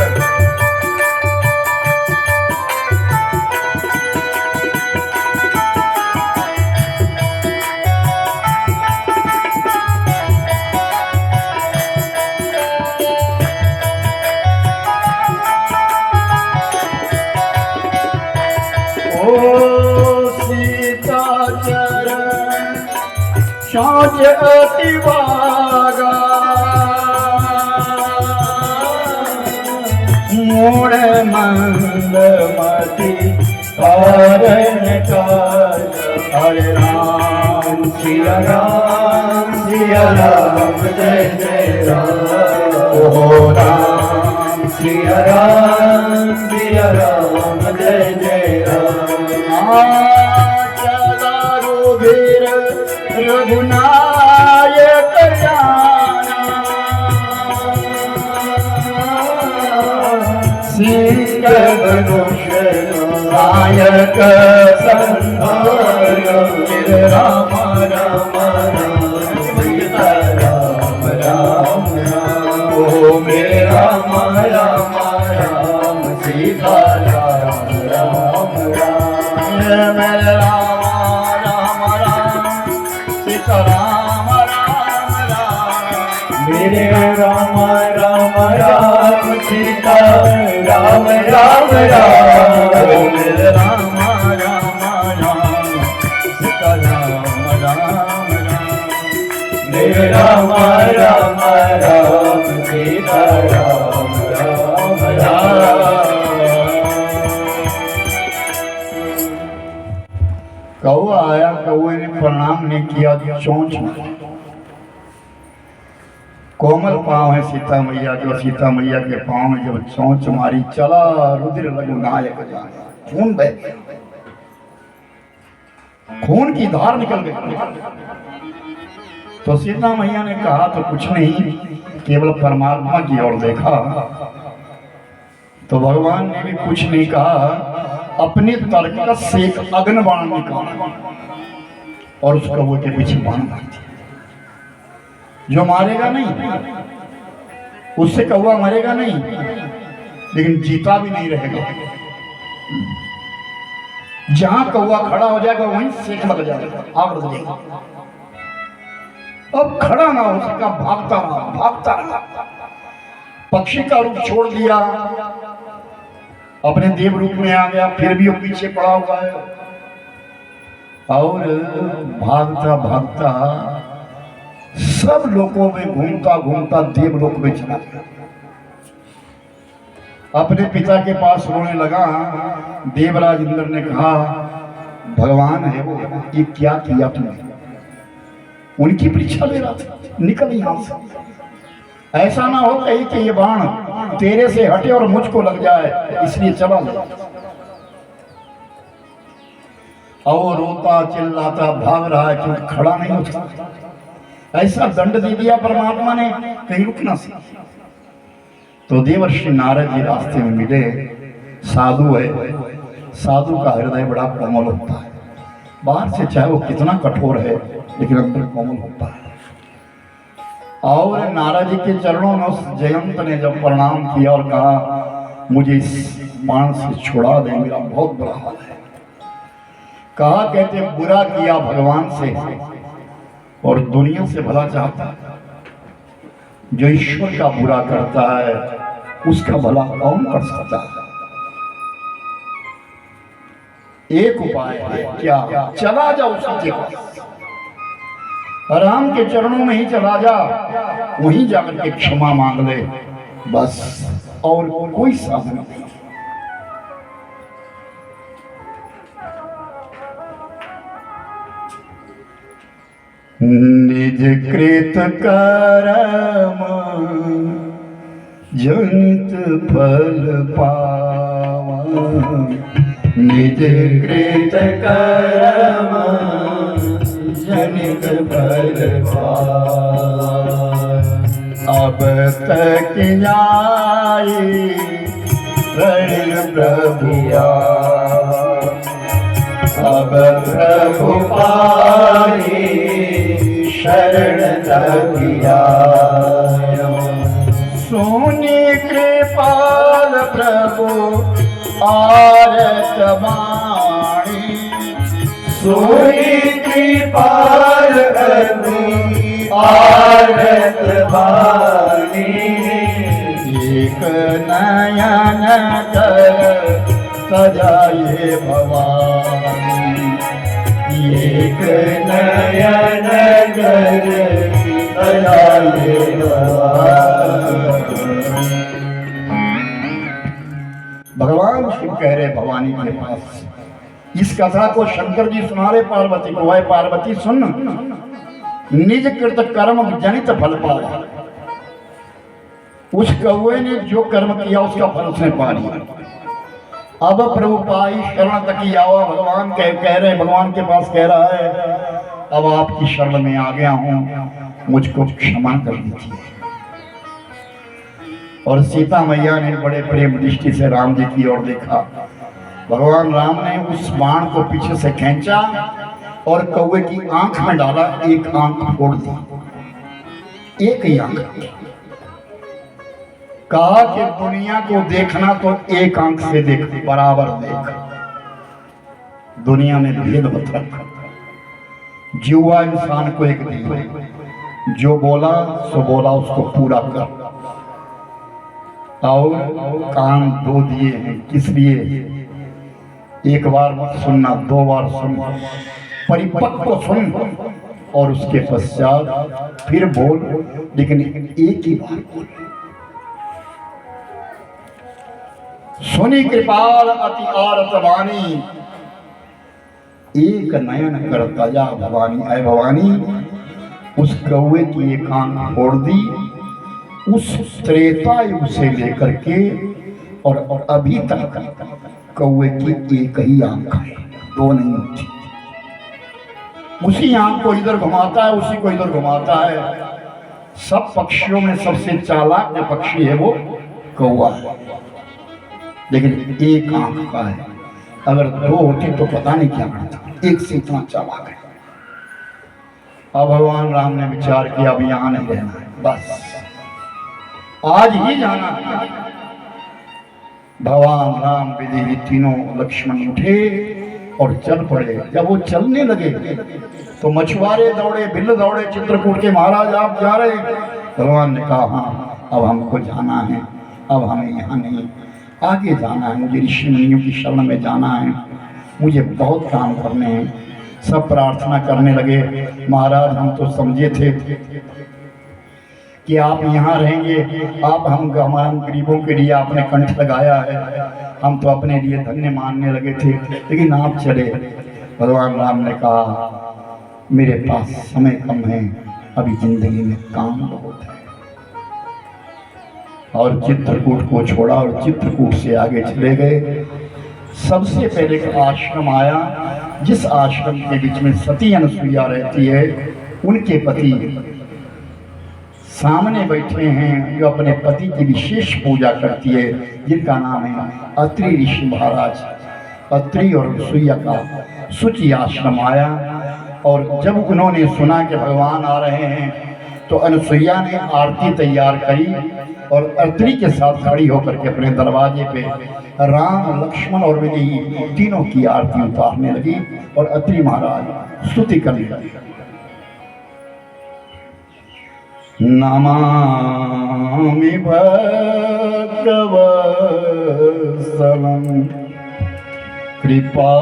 चोंच अति भागा, मूढ़ मंद मति कारण का। हरे राम सिया राम जय जय राम। ओ राम सिया राम जय जय राम। चला रुधिर रघुनायक जाना, सिंह धनुष सायक संधान। राम राम राम राम राम। ओ मेरे राम राम मेरे राम राम राम सीता राम राम राम मेरे राम राम राम सीता राम राम राम मेरे राम राम राम सीता राम राम राम। कौआ आया, कौए ने प्रणाम नहीं किया, चोंच कोमल पांव है सीता मैया के, और सीता मैया के पांव में जब चोंच मारी, चला रुद्र लघु नायक जाने, खून बह गया, खून की धार निकल गई। तो सीता मैया ने कहा तो कुछ नहीं, केवल परमात्मा की ओर देखा। तो भगवान ने भी कुछ नहीं कहा, अपने तरकस से एक अग्न बाण निकाला और उस कौवे के पीछे बाण मार दिया। जो मारेगा नहीं, उससे कौवा मरेगा नहीं, लेकिन जीता भी नहीं रहेगा। जहां कौवा खड़ा हो जाएगा वहीं सेक लग जाएगा, आग लग जाएगा। अब खड़ा ना हो सका, भागता रहा, भागता रहा। पक्षी का रूप छोड़ दिया, अपने देव रूप में आ गया, फिर भी वो पीछे पड़ा हुआ है। और भागता भागता सब लोगों में घूमता घूमता देवलोक में चला गया। अपने पिता के पास रोने लगा। देवराज इंद्र ने कहा, भगवान है वो, ये क्या किया तुमने? उनकी परीक्षा ले रहा था, निकल यहां से। ऐसा ना हो कहीं कि ये बाण तेरे से हटे और मुझको लग जाए, इसलिए चला गया। और रोता चिल्लाता भाग रहा है, क्योंकि खड़ा नहीं हो सकता। ऐसा दंड दे दिया परमात्मा ने, कहीं रुक ना सके। तो देवर्षि नारद जी रास्ते में मिले। साधु है, साधु का हृदय बड़ा कोमल होता है, बाहर से चाहे वो कितना कठोर है, लेकिन अंदर कोमल होता है। और नारद जी के चरणों में उस जयंत ने जब प्रणाम किया और कहा, मुझे इस बाण से छुड़ा दे, मेरा बहुत बुरा हाल है। कहा, कहते बुरा किया भगवान से और दुनिया से भला चाहता है। जो ईश्वर का बुरा करता है उसका भला कौन कर सकता है? एक उपाय है, क्या? चला जा उसके पास, राम के चरणों में ही चला जा, वहीं जाकर के क्षमा मांग ले, बस। और कोई साधन नहीं। निज कृत कर्म जनित फल पावा, निज कृत कर्म जनित फल पावा। अब तक आई रण प्रभुया, अब प्रभु पारी शरण लगिया। सोनी कृपाल प्रभु आरत वाणी, सोई कृपाल प्रभु आरत वाणी। एक नयन कर सजाए भवानी, एक नयन कर सजाए भगवान शिव कह रहे भवानी के पास। इस कथा को शंकर जी सुना रहे पार्वती को, वह पार्वती सुन, निज कृत कर्म जनित फल पाया। उस कौवे ने जो कर्म किया उसका फल उसने पा लिया। अब प्रभु पाई शरण तक ही आवा, भगवान कह रहे, भगवान के पास कह रहा है, अब आपकी शरण में आ गया हूं, मुझको क्षमा कर दीजिए। और सीता मैया ने बड़े प्रेम दृष्टि से राम जी की ओर देखा। भगवान राम ने उस बाण को पीछे से खींचा और कौवे की आंख में डाला, एक आंख फोड़ दी, एक ही आंख। कहा कि दुनिया को देखना तो एक आंख से देख, बराबर देख, दुनिया में भेद मत रख। जीवा इंसान को एक दी, जो बोला सो बोला, उसको पूरा कर। और कान दो दिए हैं, किस लिए? एक बार मत सुनना, 2 बार सुन, परिपक्व सुन, और उसके पश्चात फिर बोल, लेकिन एक ही बार बोल। सुनी कृपाल अति आरत वाणी, एक नयन करता जा भवानी। आए भवानी, उस कौवे की एक आंख फोड़ दी, उस त्रेता युग से लेकर के और अभी तक कौवे की एक ही आंख है, 2 नहीं होती। उसी आंख को इधर घुमाता है, उसी को इधर घुमाता है। सब पक्षियों में सबसे चालाक जो पक्षी है वो कौवा है, लेकिन एक आंख का है। अगर 2 होती तो पता नहीं क्या करता, एक से इतना चालाक है। अब भगवान राम ने विचार किया, अब यहां नहीं रहना है, बस आज ही जाना है। भगवान राम विधि तीनों लक्ष्मण उठे और चल पड़े। जब वो चलने लगे तो मछुआरे दौड़े, बिल्ल दौड़े, चित्रकूट के महाराज आप जा रहे? भगवान ने कहा हाँ, अब हमको जाना है, अब हमें यहाँ नहीं, आगे जाना है, मुझे ऋषि मुनियों की शरण में जाना है, मुझे बहुत काम करने हैं। सब प्रार्थना करने लगे, महाराज हम तो समझे थे कि आप यहाँ रहेंगे, आप हम गरीबों के लिए आपने कंठ लगाया है, हम तो अपने लिए धन्य मानने लगे थे, लेकिन आप चले। भगवान राम ने कहा मेरे पास समय कम है, अभी जिंदगी में काम बहुत है, और चित्रकूट को छोड़ा और चित्रकूट से आगे चले गए। सबसे पहले एक आश्रम आया, जिस आश्रम के बीच में सती अनुसुईया रहती है, उनके पति सामने बैठे हैं, जो अपने पति की विशेष पूजा करती है, जिनका नाम है अत्रि ऋषि महाराज। अत्रि और अनुसुईया का शुचि आश्रम आया, और जब उन्होंने सुना कि भगवान आ रहे हैं तो अनुसुईया ने आरती तैयार करी और अत्रि के साथ खड़ी होकर के अपने दरवाजे पे राम, लक्ष्मण और विदेही तीनों की आरती उतारने लगी, और अत्रि महाराज स्तुति करने लगे। नमामि भगवत्सलं कृपाशीलकोमलं,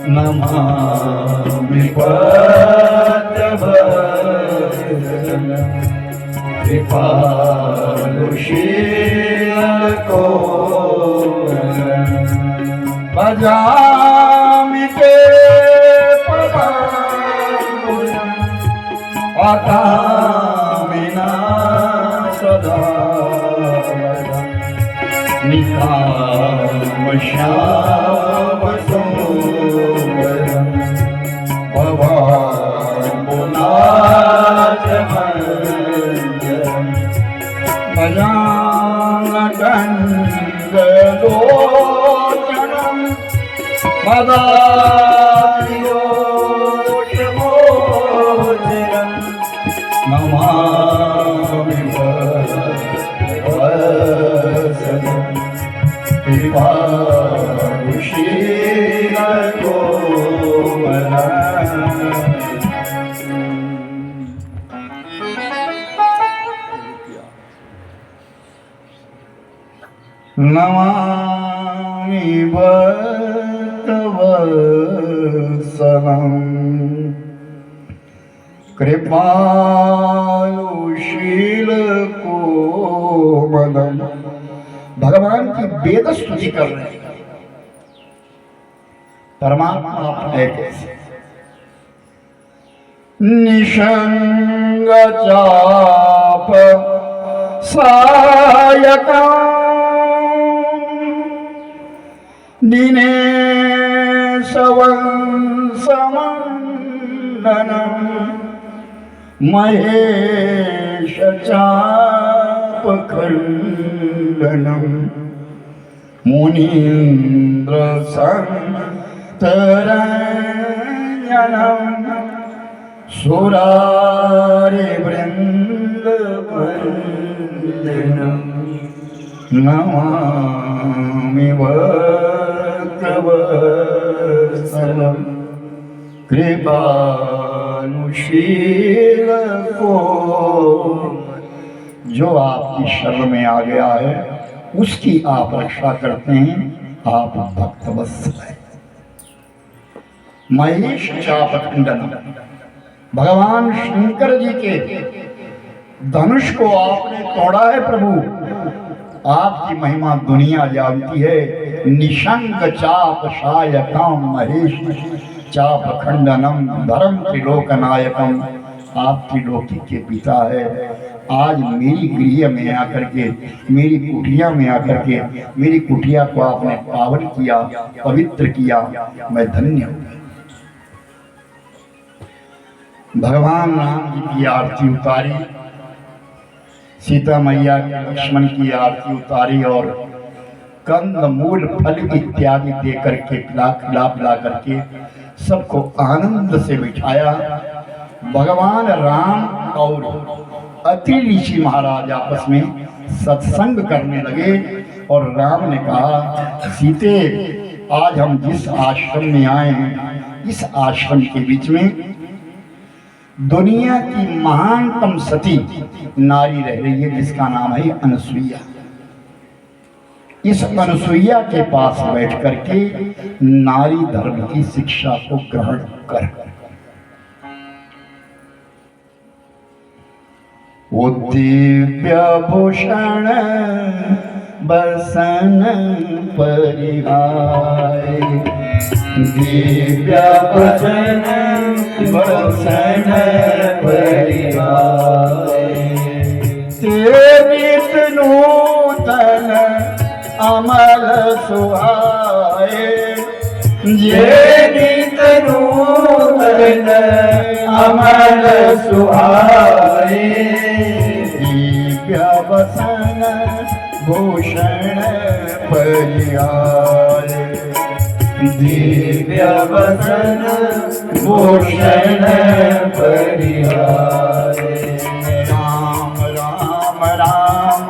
नमामि भगवत्सलं कृपाशीलकोमलं, भजामि ते आकामिना सदा निकामश्यामसुन्दरं भवान्मुनाथमन्दिरं भजानगङ्गलोचनं मदायोषमोचनं, नमामि भगवत्सलं कृपाशीलकोमलं, नमामि भगवत्सलं कृपाशीलकोमलं। भगवान की वेद स्तुति कर रहे हैं। परमात्मा आप है कैसे? निषंग चाप सायका दिनेशवंसमंडनं, महेश चापखण्डनं, मुनीन्द्र संतरञ्जनं, सुरारि वृन्दवन्दनं, नमामि भक्तवत्सलम कृपानुशील को जो आपकी शरण में आ गया है उसकी आप रक्षा करते हैं, आप भक्तवत्सल हैं। महेश चापखंडन, भगवान शंकर जी के धनुष को आपने तोड़ा है प्रभु, आपकी महिमा दुनिया जानती है। निशंक चाप शायकम महेश चाप खंडनम धर्म त्रिलोकनायकम, आपकी लोकी के पिता है। आज मेरी गृह में आकर के, मेरी कुटिया में आकर के, मेरी कुटिया को आपने पावन किया, पवित्र किया, मैं धन्य हूँ। भगवान राम जी की आरती उतारी, सीता मैया के लक्ष्मण की आरती उतारी और कंद मूल फल इत्यादि दे करके खिला करके सबको आनंद से बिठाया। भगवान राम और अत्रि ऋषि महाराज आपस में सत्संग करने लगे और राम ने कहा, सीते आज हम जिस आश्रम में आए हैं, इस आश्रम के बीच में दुनिया की महानतम सती नारी रह रही है जिसका नाम है अनसुईया। इस अनसुईया के पास बैठ करके नारी धर्म की शिक्षा को ग्रहण कर, वो दिव्य भूषण बसन परिहाय, दिव्य भूषण बसन परिहाय, तेरित नूतन अमल सुहाए, जे नित नूतन अमल सुहाए, दिव्य वसन भूषण परिहाय, दिव्य वसन भूषण परिहाय। राम राम राम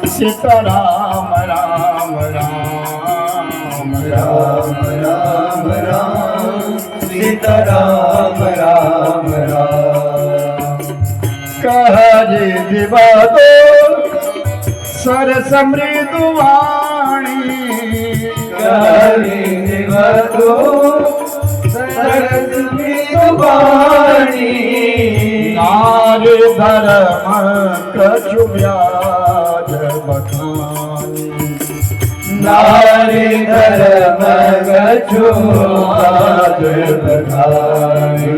सीता राम राम राम राम राम राम सीता राम राम राम। कह जे विवादो सरस मृदु वाणी, कह जे विवादो सरस मृदु वाणी, नारी धर्म कछु व्याज बखानी, नारी धर्म कछु व्याज बखानी,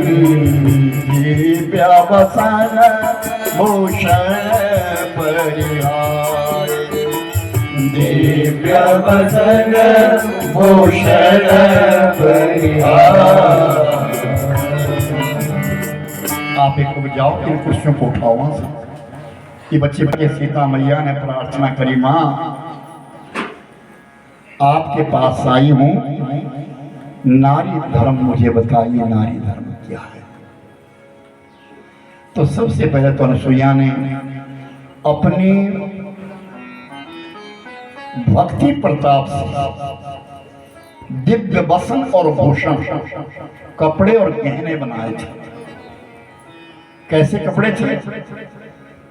दिव्य वसन भूषण परिहाय, दिव्य वसन भूषण परिहाय। आप एक जाओ, इन कुर्सियों को उठाओ वहां से। ये बच्चे सीता मैया ने प्रार्थना करी, माँ आपके पास आई हूं, नारी धर्म मुझे बताइए, नारी धर्म क्या है। तो सबसे पहले तो अनसुईया ने अपनी भक्ति प्रताप से दिव्य वसन और भूषण, कपड़े और गहने बनाए थे। कैसे कपड़े थे?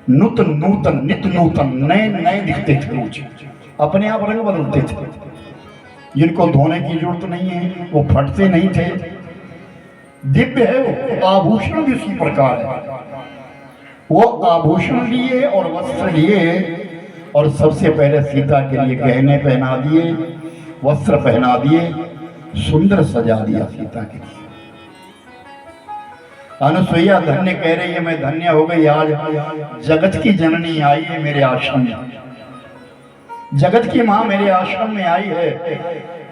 नूतन नूतन, नित नूतन, नए नए दिखते थे रोज, अपने आप रंग बदलते थे, जिनको धोने की जरूरत नहीं है, वो फटते नहीं थे, दिव्य है वो। आभूषण भी उसी प्रकार है, वो आभूषण लिए और वस्त्र लिए और सबसे पहले सीता के लिए गहने पहना दिए, वस्त्र पहना दिए, सुंदर सजा दिया सीता के लिए। अनुसुईया धन्य कह रही है, मैं धन्य हो गई, आज जगत की जननी आई है मेरे आश्रम में, जगत की माँ मेरे आश्रम में आई है।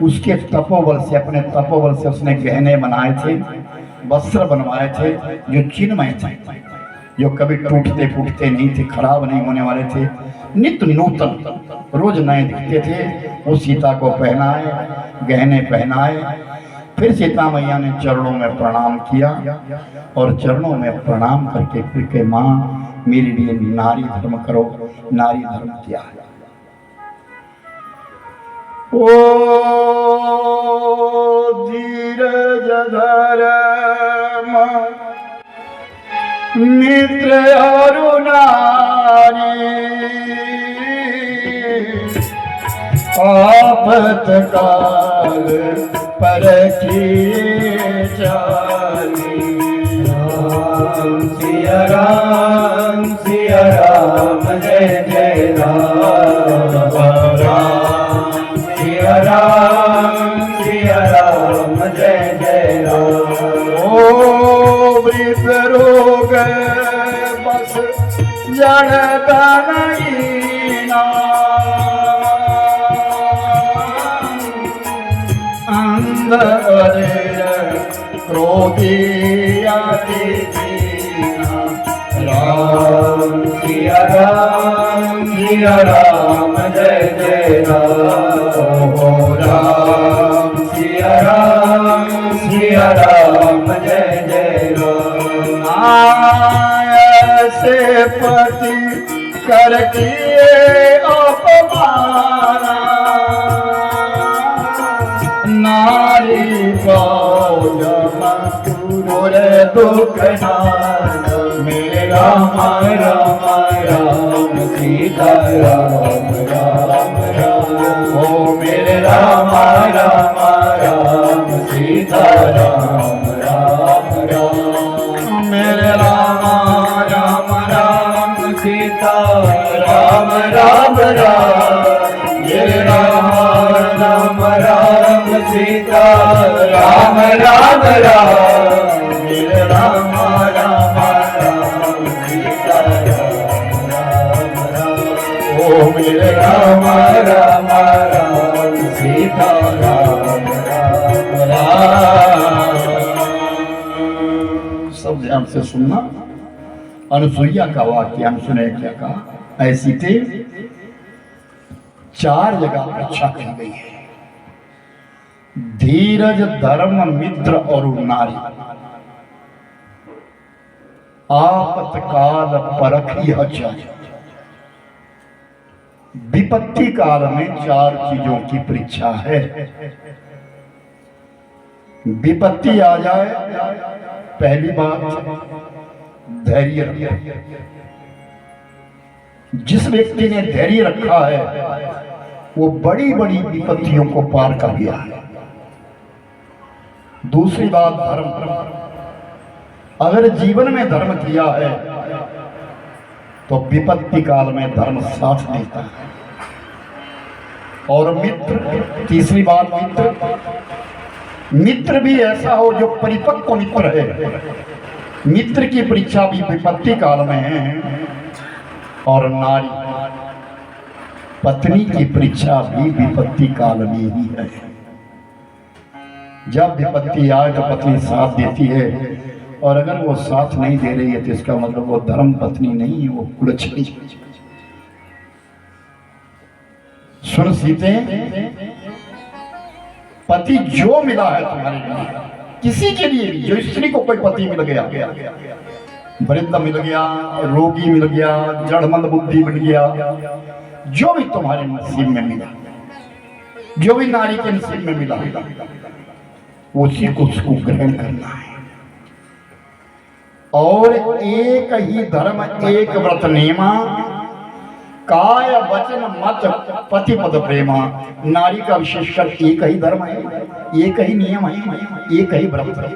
उसके तपोबल से, अपने तपोबल से उसने गहने बनाए थे, वस्त्र बनवाए थे जो चिन्मय थे, जो कभी टूटते फूटते नहीं थे, खराब नहीं होने वाले थे, नित्य नूतन, रोज नए दिखते थे। वो सीता को पहनाए, गहने पहनाए। फिर सीता मैया ने चरणों में प्रणाम किया और चरणों में प्रणाम करके फिर के, माँ मेरे लिए नारी धर्म करो। नारी धर्म क्या है? ओ धर्म मित्र और नारी आपत काल परखिए जानी। राम सिया राम जय जय राम राम सिया राम जय जय राम। ओ वृद्ध रोग बस जड़ता नहीं ना अंधेर क्रोधी आदि दीना। राम सिया राम जय जय राम राम सिया राम जय जय राम। ऐसे पति कर किए अपमाना नारी को पूरे दुख मेरे राम राम राम सीता राम राम राम। ओ मेरे राम राम राम सीता राम राम राम। मेरे राम राम राम सीता राम राम राम। मेरे राम राम राम सीता राम राम राम। मेरे राम राम राम सीता राम राम राम। ओ मेरे राम राम राम सीता राम राम राम। सब ध्यान से सुनना। अनुसुईया का वाक्य अनुसुईया ने क्या कहा? ऐसी थे चार जगह रक्षा की गई है। धीरज, धर्म, मित्र और नारी। आपतकाल परखिय जानी। विपत्ति काल में चार चीजों की परीक्षा है। विपत्ति आ जाए, पहली बात धैर्य रखो। जिस व्यक्ति ने धैर्य रखा है वो बड़ी बड़ी विपत्तियों को पार कर गया है। दूसरी बात धर्म। अगर जीवन में धर्म किया है तो विपत्ति काल में धर्म साथ देता है। और मित्र, तीसरी बात मित्र। मित्र भी ऐसा हो जो परिपक्व मित्र है। मित्र की परीक्षा भी विपत्ति काल में है। और नारी, पत्नी की परीक्षा भी विपत्ति काल में ही है। जब विपत्ति आए तो पत्नी साथ देती है, और अगर वो साथ नहीं दे रही है तो इसका मतलब वो धर्म पत्नी नहीं है, वो कुलच्छनी। सुन सीते, पति जो मिला है तुम्हारे लिए, किसी के लिए भी, जो स्त्री को कोई पति मिल गया, वृद्ध मिल गया, रोगी मिल गया, जड़मंद बुद्धि मिल गया, जो भी तुम्हारे नसीब में मिला, जो भी नारी के नसीब में मिला, उसी को उसको ग्रहण करना है। और एक ही धर्म एक व्रत नेमा, काय वचन मत पति पद प्रेमा। नारी का विशेषकर एक ही धर्म है, एक ही नियम है, एक ही व्रत है।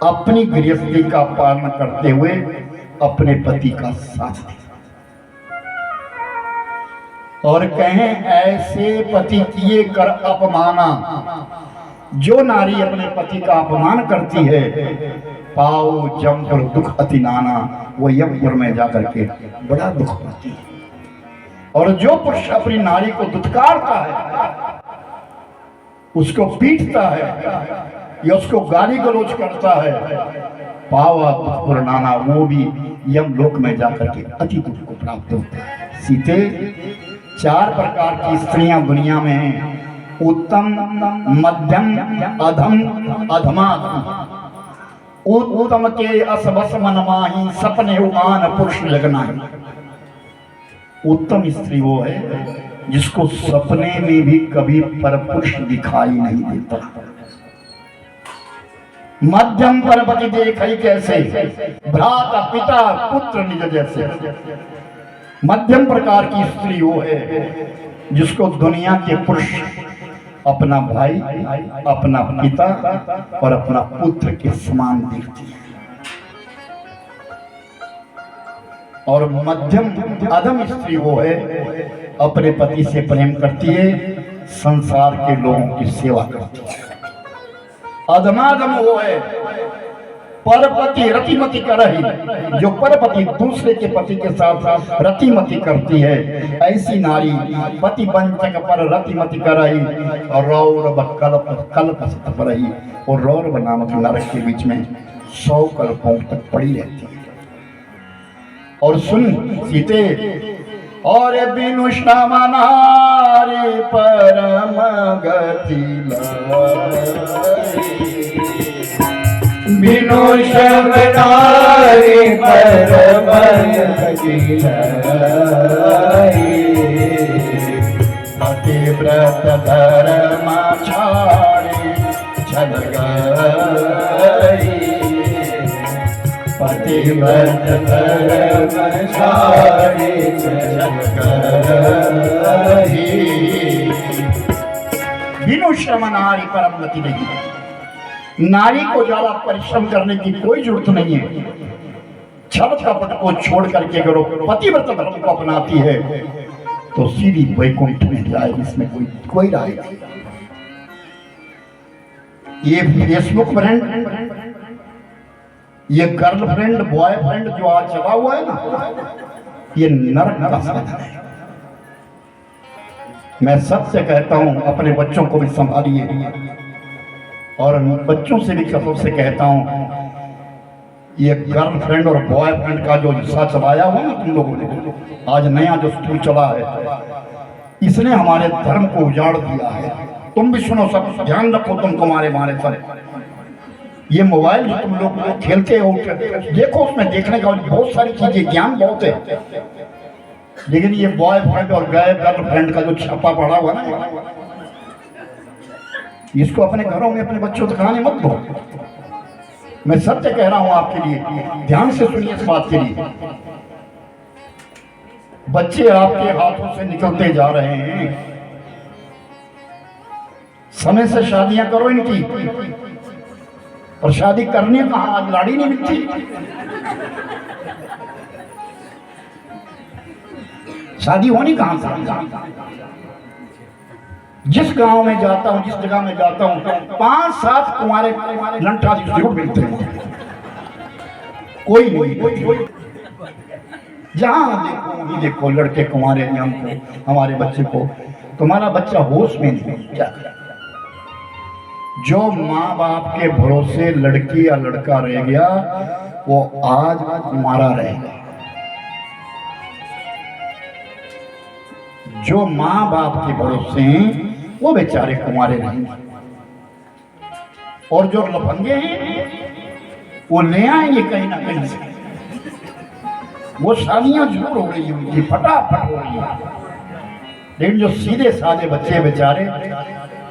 अपनी गृहस्थी का पालन करते हुए अपने पति का साथ दे। और कहें ऐसे पति किए कर अपमाना। जो नारी अपने पति का अपमान करती है, पाओ जमपुर दुख अति नाना, वो यमपुर में जाकर के बड़ा दुख पाती है। और जो पुरुष अपनी नारी को दुत्कारता है, उसको पीटता है या उसको गाली गलौज करता है, पावा दुख नाना, वो भी यमलोक में जाकर के अति दुख को प्राप्त होता है। सीते, चार प्रकार की स्त्रियां दुनिया में हैं। उत्तम, मध्यम, अधम, अधमा। उत्तम के असबस मन माही, सपने उमान पुरुष लगना। उत्तम स्त्री वो है जिसको सपने में भी कभी परपुरुष दिखाई नहीं देता। मध्यम परपति देखई कैसे, भ्राता पिता पुत्र निज जैसे। मध्यम प्रकार की स्त्री वो है जिसको दुनिया के पुरुष अपना भाई, अपना पिता और अपना पुत्र के समान देखती है। और मध्यम अधम स्त्री वो है अपने पति से प्रेम करती है, संसार के लोगों की सेवा करती है। अधमाधम वो है परपति रतिमति करही, जो परपति दूसरे के पति के साथ साथ रतिमति करती है, ऐसी नारी पति वंचक पर रतिमति करही और रौरव कल्प सत परही। और रौरव नामक नरक के बीच में 100 कल्पों तक पड़ी रहती है। और सुन सीते, और बिनु श्रम नारी परम गति बिनु श्रम नारी परम गति पतिव्रत धर्म छाड़ी छल गई, पतिव्रत धर्म छाड़ी बिनु श्रम नारी परम गति नहीं। नारी को ज्यादा परिश्रम करने की कोई जरूरत नहीं है। छल कपट को छोड़ करके अगर वो पतिव्रत धर्म को अपनाती है तो सीधी वैकुंठ में जाएगी, इसमें कोई राय नहीं। ये फेसबुक फ्रेंड, ये गर्लफ्रेंड बॉयफ्रेंड जो आज चला हुआ है ना, ये नरक का साधन है। मैं सबसे कहता हूं अपने बच्चों को भी संभालिए, और बच्चों से भी कसम से कहता हूं, ये गर्लफ्रेंड और बॉयफ्रेंड का जो हिस्सा चलाया हुआ ना तुम लोगों ने, आज नया जो स्कूल चला है, इसने हमारे धर्म को उजाड़ दिया है। तुम भी सुनो, सब ध्यान रखो, तुम तुम्हारे मारे पर ये मोबाइल जो तुम लोग खेलते हो, देखो उसमें देखने का बहुत सारी चीजें, ज्ञान बहुत है, लेकिन ये बॉयफ्रेंड और गर्लफ्रेंड का जो छापा पड़ा हुआ ना, इसको अपने घरों में अपने बच्चों को दिखाने मत दो। मैं सत्य कह रहा हूं आपके लिए, ध्यान से सुनिए इस बात के लिए। बच्चे आपके हाथों से निकलते जा रहे हैं, समय से शादियां करो इनकी। और शादी करने कहां, आज लाड़ी नहीं मिलती। शादी होनी कहां से? जिस गांव में जाता हूं, जिस जगह में जाता हूं, 5-7 कुंवारे लंठा जरूर मिलते हैं। कोई नहीं, जहां देखो वहीं देखो लड़के कुंवारे हैं। हमको, हमारे बच्चे को, तुम्हारा बच्चा होश में नहीं, क्या करे? जो माँ बाप के भरोसे लड़की या लड़का रह गया, वो आज कुंवारा रहेगा। जो माँ बाप के भरोसे हैं वो बेचारे कुंवारे रहेंगे, और जो लफंगे हैं वो ले आएंगे कहीं ना कहीं से। वो शादियां जरूर हो रही होंगी, फटाफट हो रही है, लेकिन जो सीधे साधे बच्चे बेचारे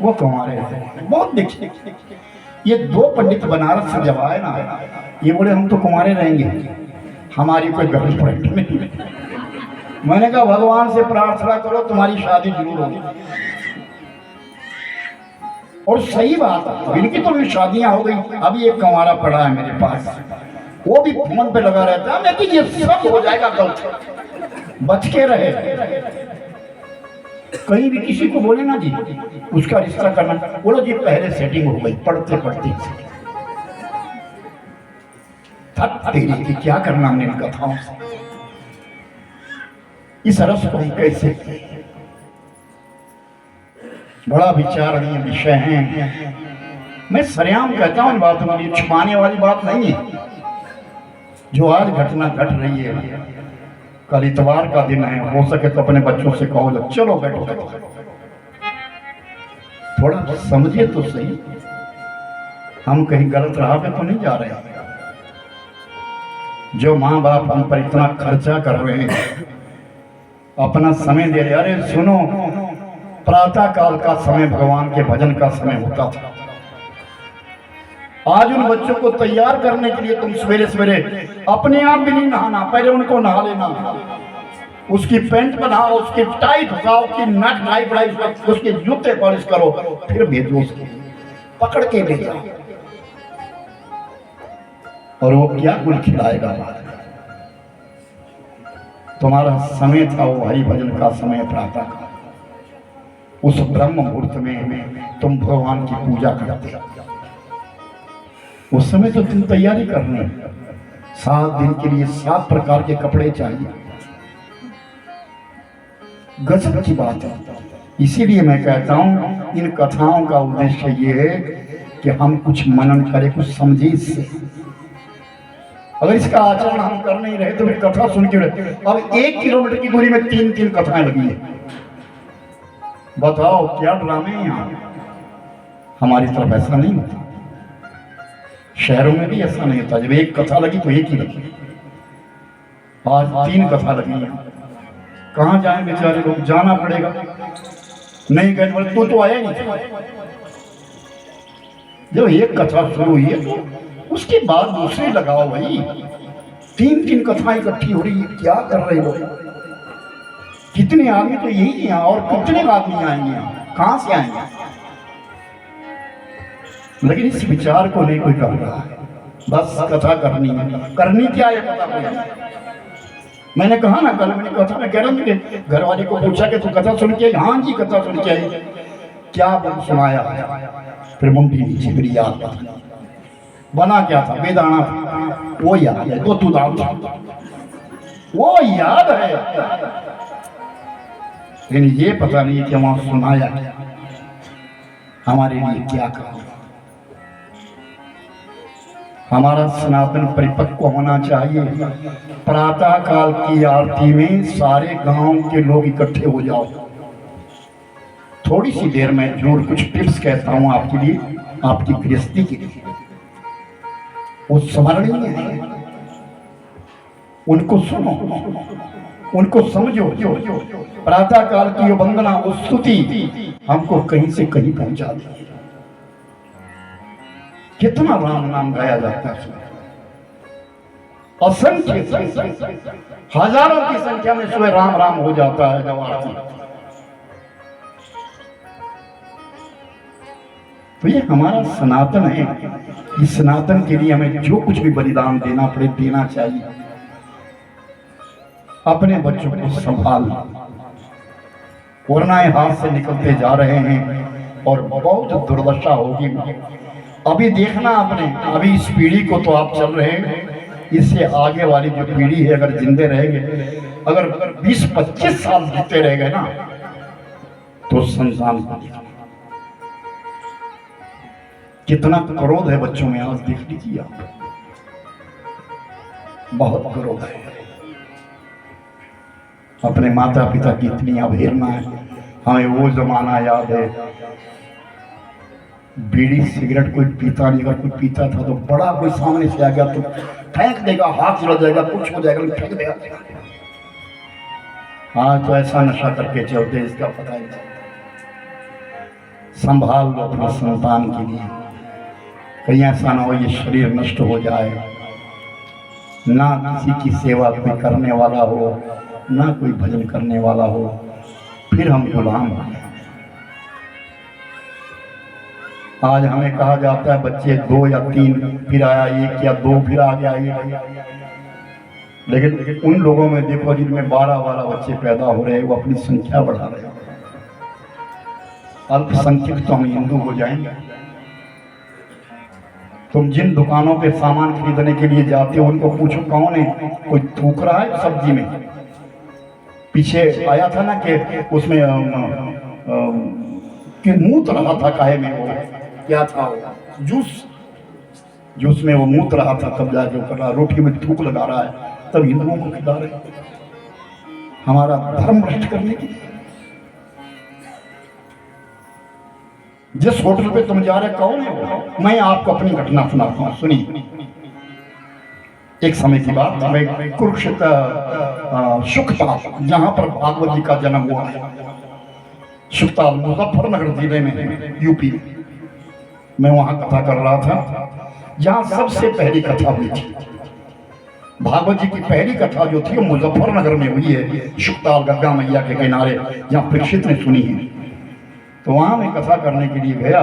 वो कुंवारे हैं। बहुत देखिए, ये 2 पंडित बनारस से जब आए ना, ये बोले हम तो कुंवारे रहेंगे, हमारी कोई गर्लफ्रेंड नहीं। मैंने कहा भगवान से प्रार्थना करो तुम्हारी शादी जरूर होगी। और सही बात है, इनकी तो भी शादियां हो गई। अभी एक कुंवारा पड़ा है मेरे पास, वो भी फोन पे लगा रहता है, लेकिन ये सब हो जाएगा गलत, बच के रहे। कहीं भी किसी को बोले ना जी उसका रिश्ता करना, बोलो जी पहले सेटिंग हो गई, पढ़ते पढ़ते तेरी की क्या करना हमने इन कथाओं से। इस रस को हम कैसे, बड़ा विचारणीय विषय है। मैं सरेआम कहता हूं, बात हमारी छुपाने वाली बात नहीं है। जो आज घटना घट रही है, कल इतवार का दिन है, हो सके तो अपने बच्चों से कहो चलो बैठो बैठो, थोड़ा समझिए तो सही, हम कहीं गलत राह पे तो नहीं जा रहे हैं। जो माँ बाप हम पर इतना खर्चा कर रहे हैं, अपना समय दे रहे, अरे सुनो, प्रातः काल का समय भगवान के भजन का समय होता था। आज उन बच्चों को तैयार करने के लिए तुम सवेरे सवेरे अपने आप भी नहीं नहाना, पहले उनको नहा लेना, उसकी पैंट बनाओ, उसकी टाई फंसाओ, उसकी नट नाई बढ़ाई, उसके जूते पॉलिश करो, फिर भेजो उसको, पकड़ के ले जाओ। और वो क्या गुल खिलाएगा। तुम्हारा समय था वो हरि भजन का समय, प्रातः का, उस ब्रह्म मुहूर्त में तुम भगवान की पूजा करते। उस समय तो तुम तैयारी करने, 7 दिन के लिए 7 प्रकार के कपड़े चाहिए। गजब की बात है। इसीलिए मैं कहता हूं इन कथाओं का उद्देश्य ये है कि हम कुछ मनन करें, कुछ समझे इससे। अगर इसका आचरण हम कर नहीं रहे तो फिर कथा सुन के रहे। अब 1 किलोमीटर की दूरी में 3-3 कथाएं लगी है। बताओ क्या ड्रामे हैं यहाँ। हमारी तरफ ऐसा नहीं होता, शहरों में भी ऐसा नहीं होता। जब एक कथा लगी तो एक ही लगी, आज 3 कथा लगी है। कहाँ जाएं बेचारे लोग, जाना पड़ेगा। नहीं गए बोले तो आया नहीं। जब एक कथा शुरू हुई है तो उसके बाद दूसरी लगाओ भाई। 3-3 कथाएं इकट्ठी हो रही है, क्या कर रहे हो। कितने आदमी तो यही हैं और कितने आदमी आएंगे, कहां से आएंगे। लेकिन इस विचार को नहीं कोई कर रहा है। बस कथा करनी है, करनी क्या है पता नहीं। मैंने कहा ना कल, मैंने कथा में कह रहा हूँ, घर वाले को पूछा कि तू कथा सुन के, हाँ जी कथा सुन के आई। क्या सुनाया, फिर मुंडी नीचे, मेरी याद बना क्या था, बेदाना था, वो याद है। तो तू दाऊ वो याद है, लेकिन ये पता नहीं कि वहां सुनाया क्या, हमारे लिए क्या कहा। हमारा सनातन परिपक्व होना चाहिए। प्रातः काल की आरती में सारे गांव के लोग इकट्ठे हो जाओ। थोड़ी सी देर में जरूर कुछ टिप्स कहता हूं आपके लिए, आपकी गृहस्थी के लिए। वो स्मरणीय है, उनको सुनो, उनको समझो। प्रातः काल की वंदना, वो स्तुति हमको कहीं से कहीं पहुंचा दी। कितना राम नाम गाया जाता है, असंख्य हजारों की संख्या में सुबह राम राम हो जाता है जब आरती। तो ये हमारा सनातन है। इस सनातन के लिए हमें जो कुछ भी बलिदान देना पड़े देना चाहिए। अपने बच्चों को संभाल, वरना हाथ से निकलते जा रहे हैं और बहुत दुर्दशा होगी। अभी देखना आपने, अभी इस पीढ़ी को तो आप चल रहे हैं, इससे आगे वाली जो पीढ़ी है अगर जिंदे रहेंगे, अगर 20-25 साल जीते रह गए ना तो संसार कितना क्रोध है बच्चों में, आज देख लीजिए आप, बहुत क्रोध है। अपने माता पिता की इतनी अवहेलना है। हमें वो जमाना याद है, बीड़ी सिगरेट कोई पीता नहीं, अगर कोई पीता था तो बड़ा कोई सामने से आ गया तो फेंक देगा, हाथ जल जाएगा, कुछ हो जाएगा, फेंक देगा। हाँ तो ऐसा नशा करके चलते, इसका पता ही नहीं। संभाल लो अपने संतान के लिए, कहीं ऐसा ना हो ये शरीर नष्ट हो जाए, ना किसी की सेवा कोई करने वाला हो, ना कोई भजन करने वाला हो, फिर हम गुलाम हैं। आज हमें कहा जाता है बच्चे 2 या 3, फिर आया 1 या 2, फिर आ गया 1। लेकिन उन लोगों में देखो जिनमें 12-12 बच्चे पैदा हो रहे हैं, वो अपनी संख्या बढ़ा रहे हैं। अल्पसंख्यक तो हम हिंदू हो जाएंगे। तुम जिन दुकानों पे सामान खरीदने के लिए जाते हो उनको पूछो कौन है, कोई थूक रहा है सब्जी में। पीछे आया था ना कि उसमें कि मूत रहा था, काहे में वो क्या था, जूस में वो मूत रहा था, तब जाके कर रहा, रोटी में थूक लगा रहा है, तब हिंदुओं को खिला रहे। हमारा धर्म भ्रष्ट करने की। जिस होटल पे तुम जा रहे कौन है वो? मैं आपको अपनी घटना सुनाता हूँ, सुनिए। एक समय की बात, मैं कुरुक्षेत्र सुखताल, जहां पर भागवत जी का जन्म हुआ है, सुखताल मुजफ्फरनगर जिले में, यूपी में। मैं वहां कथा कर रहा था। जहां सबसे पहली कथा हुई थी। भागवत जी की पहली कथा जो थी वो मुजफ्फरनगर में हुई है, शुक्ताल गंगा मैया के किनारे, जहां परीक्षित ने सुनी है। तो वहां मैं कथा करने के लिए गया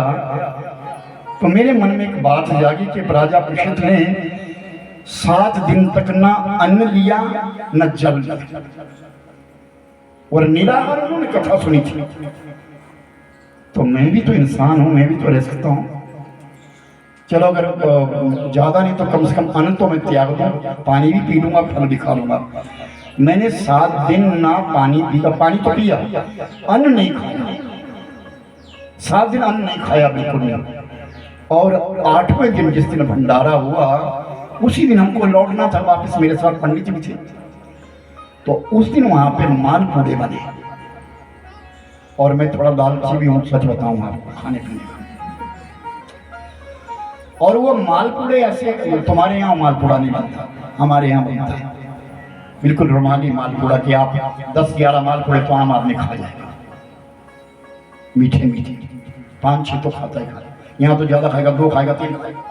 तो मेरे मन में एक बात जागी कि राजा परीक्षित ने 7 दिन तक ना अन्न लिया न जल लिया और निराहार उन्होंने कथा सुनी थी। तो मैं भी तो इंसान हूं, मैं भी तो रह सकता हूं। चलो अगर ज्यादा नहीं तो कम से कम अन्न तो मैं त्याग दूं, पानी भी पी लूंगा, फल भी खा लूंगा। मैंने 7 दिन ना पानी पिया, पानी तो पिया, अन्न नहीं खाया। 7 दिन अन्न नहीं खाया बिल्कुल नहीं। और 8वें दिन जिस दिन भंडारा हुआ उसी दिन हमको लौटना था वापस, मेरे साथ पंडित जी भी थे। तो उस दिन वहां पे मालपूड़े बने और मैं थोड़ा लालची भी हूं, सच बताऊं आपको, खाने पीने का। और वो मालपूड़े ऐसे, तुम्हारे यहाँ मालपूड़ा नहीं बनता, हमारे यहाँ बनता है बिल्कुल रुमाली मालपूड़ा कि आप 10-11 मालपूड़े तो आम आदमी खा जाएगा, मीठे मीठे 5-6 तो खाता ही खाता। यहाँ तो ज्यादा खाएगा, 2 खाएगा, 3 खाएगा।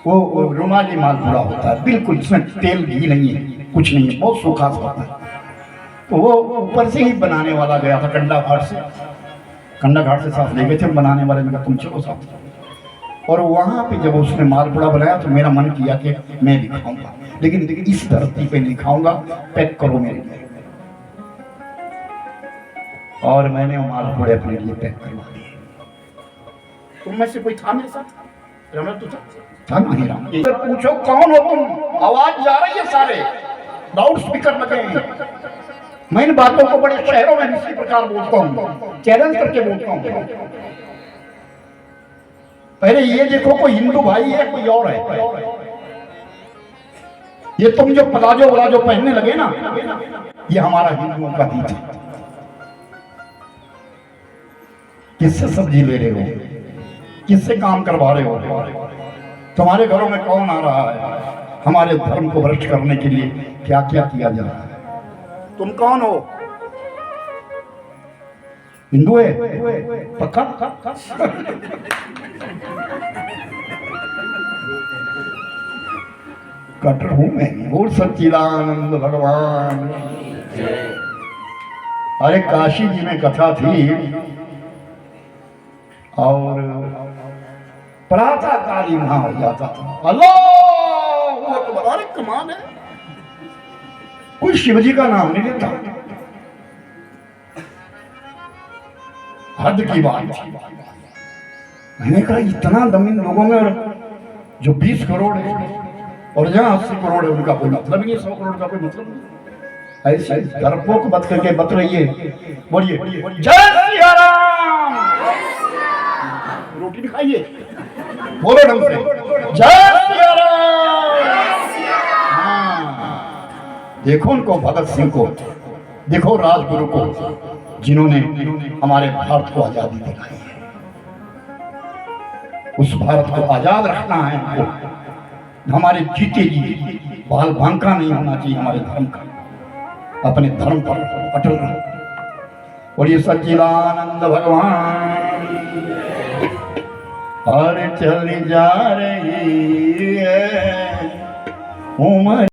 वो रुमाली मालपूड़ा होता है बिल्कुल, इसमें तेल घी नहीं है, कुछ नहीं है, बहुत सूखा सा होता है। तो वो ऊपर से ही बनाने वाला गया था कंडा घाट से, कंडा घाट से साथ ले गए थे बनाने वाले, ने कहा तुम चलो साथ। और वहां पे जब उसने मालपूड़ा बनाया तो मेरा मन किया कि मैं भी खाऊंगा, लेकिन इस धरती पे नहीं खाऊंगा, पैक करो मेरे लिए। और मैंने वो मालपूड़े अपने लिए पैक करवा दिए। तुम में से कोई था मेरे साथ? रमण तो था नहीं राम। पूछो कौन हो तुम? आवाज जा रही है, सारे लाउड स्पीकर लगे हैं। मैं इन बातों को बड़े शहरों में इसी प्रकार बोलता हूँ, चैलेंज करके बोलता हूँ। पहले ये देखो कोई हिंदू भाई है कोई और है। ये तुम जो प्लाजो व्लाजो पहनने लगे ना, ये हमारा हिंदुओं का दीन है। किससे सब्जी ले रहे हो? किससे काम करवा रहे हो? तुम्हारे घरों में कौन आ रहा है? हमारे धर्म को भ्रष्ट करने के लिए क्या क्या किया जा रहा है? तुम कौन हो? हिंदू है पक्का? कट्टर हूं मैं। बोल सच्चिदानंद भगवान। अरे काशी जी में कथा थी और प्रातः काली वहां हो जाता था। अल्लाह अकबर, अरे कमाल है, कोई शिव जी का नाम नहीं लेता। हद की बात थी। मैंने कहा इतना दम इन लोगों में, और जो 20 करोड़ है और जहां 80 करोड़ है उनका कोई मतलब नहीं, 100 करोड़ का कोई मतलब नहीं। ऐसे डरपोक बत करके बत रही है। बोलिए जय श्री राम। रोटी भी खाइए, बोलो ढंग से जय श्री राम। हाँ, देखो उनको, भगत सिंह को देखो, राजगुरु को, जिन्होंने हमारे भारत को आजादी दिलाई है। उस भारत को आजाद रखना है हमको। हमारे जीते जी बाल बांका नहीं होना चाहिए हमारे धर्म का। अपने धर्म पर अटल रहो। और ये सच्चिदानंद भगवान और चली जा रही है उम्र।